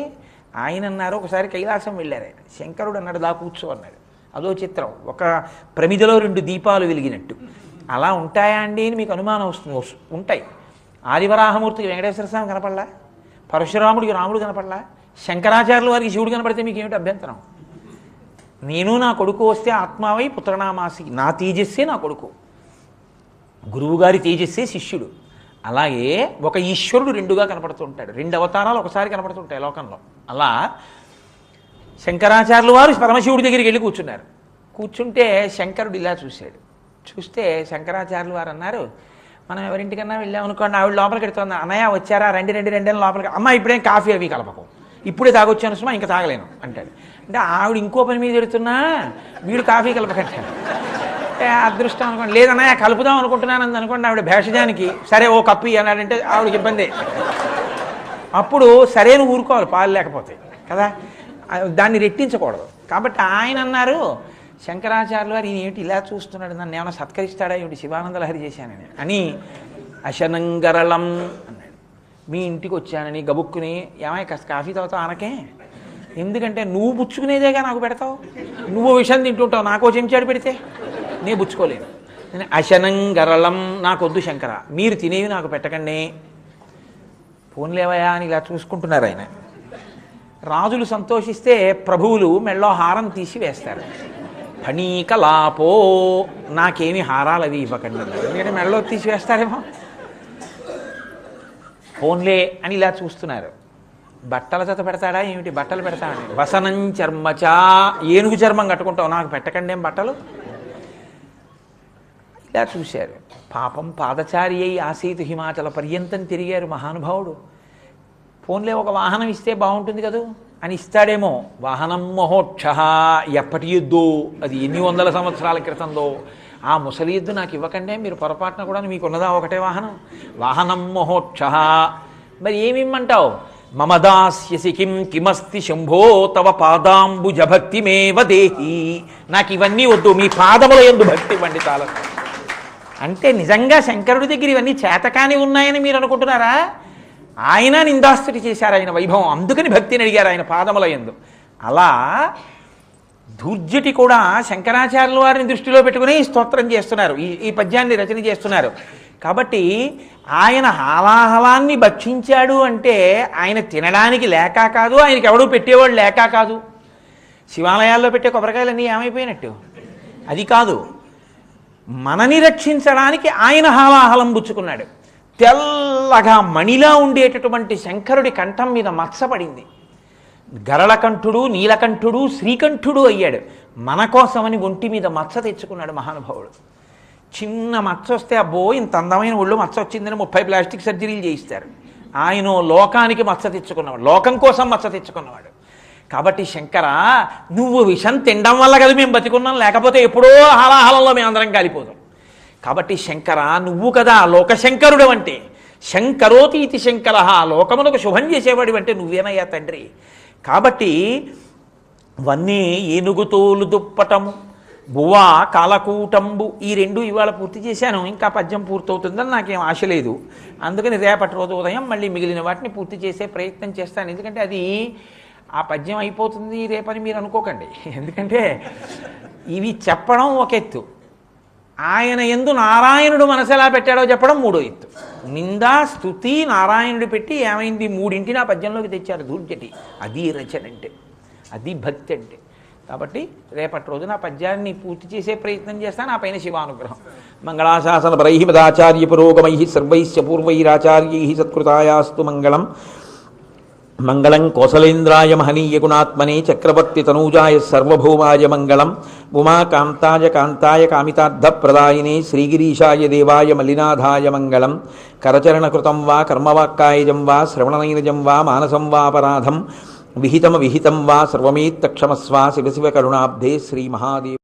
ఆయన అన్నారు, ఒకసారి కైలాసం వెళ్ళారు ఆయన. శంకరుడు అన్నాడు, దా కూర్చో అన్నాడు. అదో చిత్రం, ఒక ప్రమిదలో 2 దీపాలు వెలిగినట్టు. అలా ఉంటాయా అండి అని మీకు అనుమానం వస్తుంది. ఉంటాయి. ఆదివరాహమూర్తికి వెంకటేశ్వర స్వామి కనపడలా, పరశురాముడికి రాముడు కనపడలా, శంకరాచార్యుల వారికి శివుడు కనపడితే మీకు ఏమిటి అభ్యంతరం? నేను నా కొడుకు వస్తే ఆత్మావై పుత్రనామాసి, నా తేజస్సే నా కొడుకు, గురువుగారి తేజస్సే శిష్యుడు. అలాగే ఒక ఈశ్వరుడు 2గా కనపడుతూ ఉంటాడు, 2 అవతారాలు ఒకసారి కనపడుతుంటాయి లోకంలో. అలా శంకరాచార్యుల వారు పరమశివుడి దగ్గరికి వెళ్ళి కూర్చున్నారు. కూర్చుంటే శంకరుడు ఇలా చూశాడు. చూస్తే శంకరాచార్యుల వారు అన్నారు, మనం ఎవరింటికన్నా వెళ్ళామనుకోండి, ఆవిడ లోపలికి ఎడుతుంది, అన్నయ్య వచ్చారా, రండి రండి రండి అని లోపలికి. అమ్మ ఇప్పుడేం కాఫీ అవి కలపకు, ఇప్పుడే తాగొచ్చాను సుమా, ఇంకా తాగలేను అంటాడు. అంటే ఆవిడ ఇంకో పని మీద ఎడుతున్నా వీడు కాఫీ కలపకంటాడు. అదృష్టం అనుకోండి, లేదన్నయ్య కలుపుదాం అనుకుంటున్నాను అనుకోండి, ఆవిడ భేషజానికి సరే ఓ కప్పి అన్నాడంటే ఆవిడకి ఇబ్బంది. అప్పుడు సరైన ఊరుకోవాలి, పాలు లేకపోతే కదా, దాన్ని రెట్టించకూడదు. కాబట్టి ఆయన అన్నారు, శంకరాచార్యులు వారు ఈయన ఏమిటి ఇలా చూస్తున్నాడు, నన్ను ఏమైనా సత్కరిస్తాడా ఏమిటి, శివానంద లహరి చేశానని అని. అశనంగరళం అన్నాడు. మీ ఇంటికి వచ్చానని గబుక్కుని, ఏమై కాస్త కాఫీ తాగుతావు అనకే, ఎందుకంటే నువ్వు పుచ్చుకునేదేగా నాకు పెడతావు, నువ్వు విషయం తింటుంటావు, నాకో చెంచాడు పెడితే నేను పుచ్చుకోలేను. నేను అశనంగరళం, నాకొద్దు శంకర, మీరు తినేవి నాకు పెట్టకండి, పోన్లేవయా అని ఇలా చూసుకుంటున్నారు ఆయన. రాజులు సంతోషిస్తే ప్రభువులు మెళ్ళో హారం తీసి వేస్తారు. ఫణీకలాపో, నాకేమి హారాలు అవి ఇవ్వకండి, ఎందుకంటే మెళ్ళో తీసి వేస్తారేమో. ఫోన్లే అని ఇలా చూస్తున్నారు. బట్టల జత పెడతాడా ఏమిటి, బట్టలు పెడతాడని. వసనం చర్మచా, ఏనుగు చర్మం కట్టుకుంటావు, నాకు పెట్టకండి ఏం బట్టలు. ఇలా చూశారు. పాపం పాదచారి అయి ఆసీతు హిమాచల పర్యంతం తిరిగారు మహానుభావుడు. ఫోన్లే ఒక వాహనం ఇస్తే బాగుంటుంది కదూ అని ఇస్తాడేమో. వాహనం మహోక్ష, ఎప్పటి ఎద్దు అది, ఎన్ని వందల సంవత్సరాల క్రితందో ఆ ముసలి ఎద్దు నాకు ఇవ్వకండే, మీరు పొరపాటున కూడా మీకున్నదా ఒకటే వాహనం. వాహనం మహోక్ష, మరి ఏమిమ్మంటావు. మమ దాస్యసి కిం కిమస్తి శంభో తవ పాదాంబుజ భక్తిమేవ దేహి, నాకు ఇవన్నీ వద్దు, మీ పాదముల యందు భక్తి ఇవ్వండి చాలా. అంటే నిజంగా శంకరుడి దగ్గర ఇవన్నీ చేతకాని ఉన్నాయని మీరు అనుకుంటున్నారా? ఆయన నిందాస్తుతి చేశారు ఆయన వైభవం, అందుకని భక్తిని అడిగారు ఆయన పాదముల యందు. అలా ధూర్జటి కూడా శంకరాచార్యుల వారిని దృష్టిలో పెట్టుకుని స్తోత్రం చేస్తున్నారు, ఈ పద్యాన్ని రచన చేస్తున్నారు. కాబట్టి ఆయన హాలాహలాన్ని భక్షించాడు అంటే ఆయన తినడానికి లేక కాదు, ఆయనకి ఎవడూ పెట్టేవాడు లేక కాదు. శివాలయాల్లో పెట్టే కొబ్బరికాయలన్నీ ఏమైపోయినట్టు అది కాదు, మనని రక్షించడానికి ఆయన హాలాహలం పుచ్చుకున్నాడు. తెల్లగా మణిలా ఉండేటటువంటి శంకరుడి కంఠం మీద మత్సపడింది. గరళకంఠుడు, నీలకంఠుడు, శ్రీకంఠుడు అయ్యాడు. మన కోసమని ఒంటి మీద మచ్చ తెచ్చుకున్నాడు మహానుభావుడు. చిన్న మచ్చ వస్తే అబ్బో ఇంత అందమైన ఒళ్ళు మచ్చ వచ్చిందని 30 ప్లాస్టిక్ సర్జరీలు చేయిస్తారు. ఆయన లోకానికి మచ్చ తెచ్చుకున్నవాడు, లోకం కోసం మచ్చ తెచ్చుకున్నవాడు. కాబట్టి శంకర, నువ్వు విషం తినడం వల్ల కదా మేము బతికున్నాం, లేకపోతే ఎప్పుడో హాలాహలంలో మేము అందరం కాలిపోతాం. కాబట్టి శంకర, నువ్వు కదా లోకశంకరుడు అంటే. శంకరోతి ఇది శంకర, లోకమునకు శుభం చేసేవాడు అంటే నువ్వేనయ్యా తండ్రి. కాబట్టి వన్నీ ఏనుగుతోలు దుప్పటము బువా కాలకూటంబు, ఈ 2 ఇవాళ పూర్తి చేశాను. ఇంకా పద్యం పూర్తవుతుందని నాకేం ఆశ లేదు. అందుకని రేపటి రోజు ఉదయం మళ్ళీ మిగిలిన వాటిని పూర్తి చేసే ప్రయత్నం చేస్తాను. ఎందుకంటే అది ఆ పద్యం అయిపోతుంది రేపని మీరు అనుకోకండి. ఎందుకంటే ఇవి చెప్పడం ఒక ఎత్తు, ఆయన యందు నారాయణుడు మనసు ఎలా పెట్టాడో చెప్పడం మూడో ఎత్తు. నిందా స్తుతి నారాయణుడు పెట్టి ఏమైంది మూడింటిని ఆ పద్యంలోకి తెచ్చారు దూర్జటి. అది రచన అంటే, అది భక్తి అంటే. కాబట్టి రేపటి రోజున ఆ పద్యాన్ని పూర్తి చేసే ప్రయత్నం చేస్తాను. ఆ పైన శివానుగ్రహం. మంగళాశాసన పరై మదాచార్య పురోగమై సర్వైశ్చ పూర్వైరాచార్యై సత్కృతాయాస్తు మంగళం. మంగళం కోసలేంద్రాయ మహనీయ గుణాత్మనే చక్రవర్తి తనూజాయ సర్వభౌమాయ మంగళం. ఉమాకాంతాయ కాంతాయ కామితార్థప్రదాయినే శ్రీగిరీశాయ దేవాయ మల్లినాథాయ మంగళం. కరచరణకృతం వా కర్మవాక్కాయజం వా శ్రవణనైనజం వా మానసం వాపరాధం విహితం వా సర్వమేత్తక్షమస్వ శివ శివ కరుణాబ్ధే శ్రీ మహాదేవ.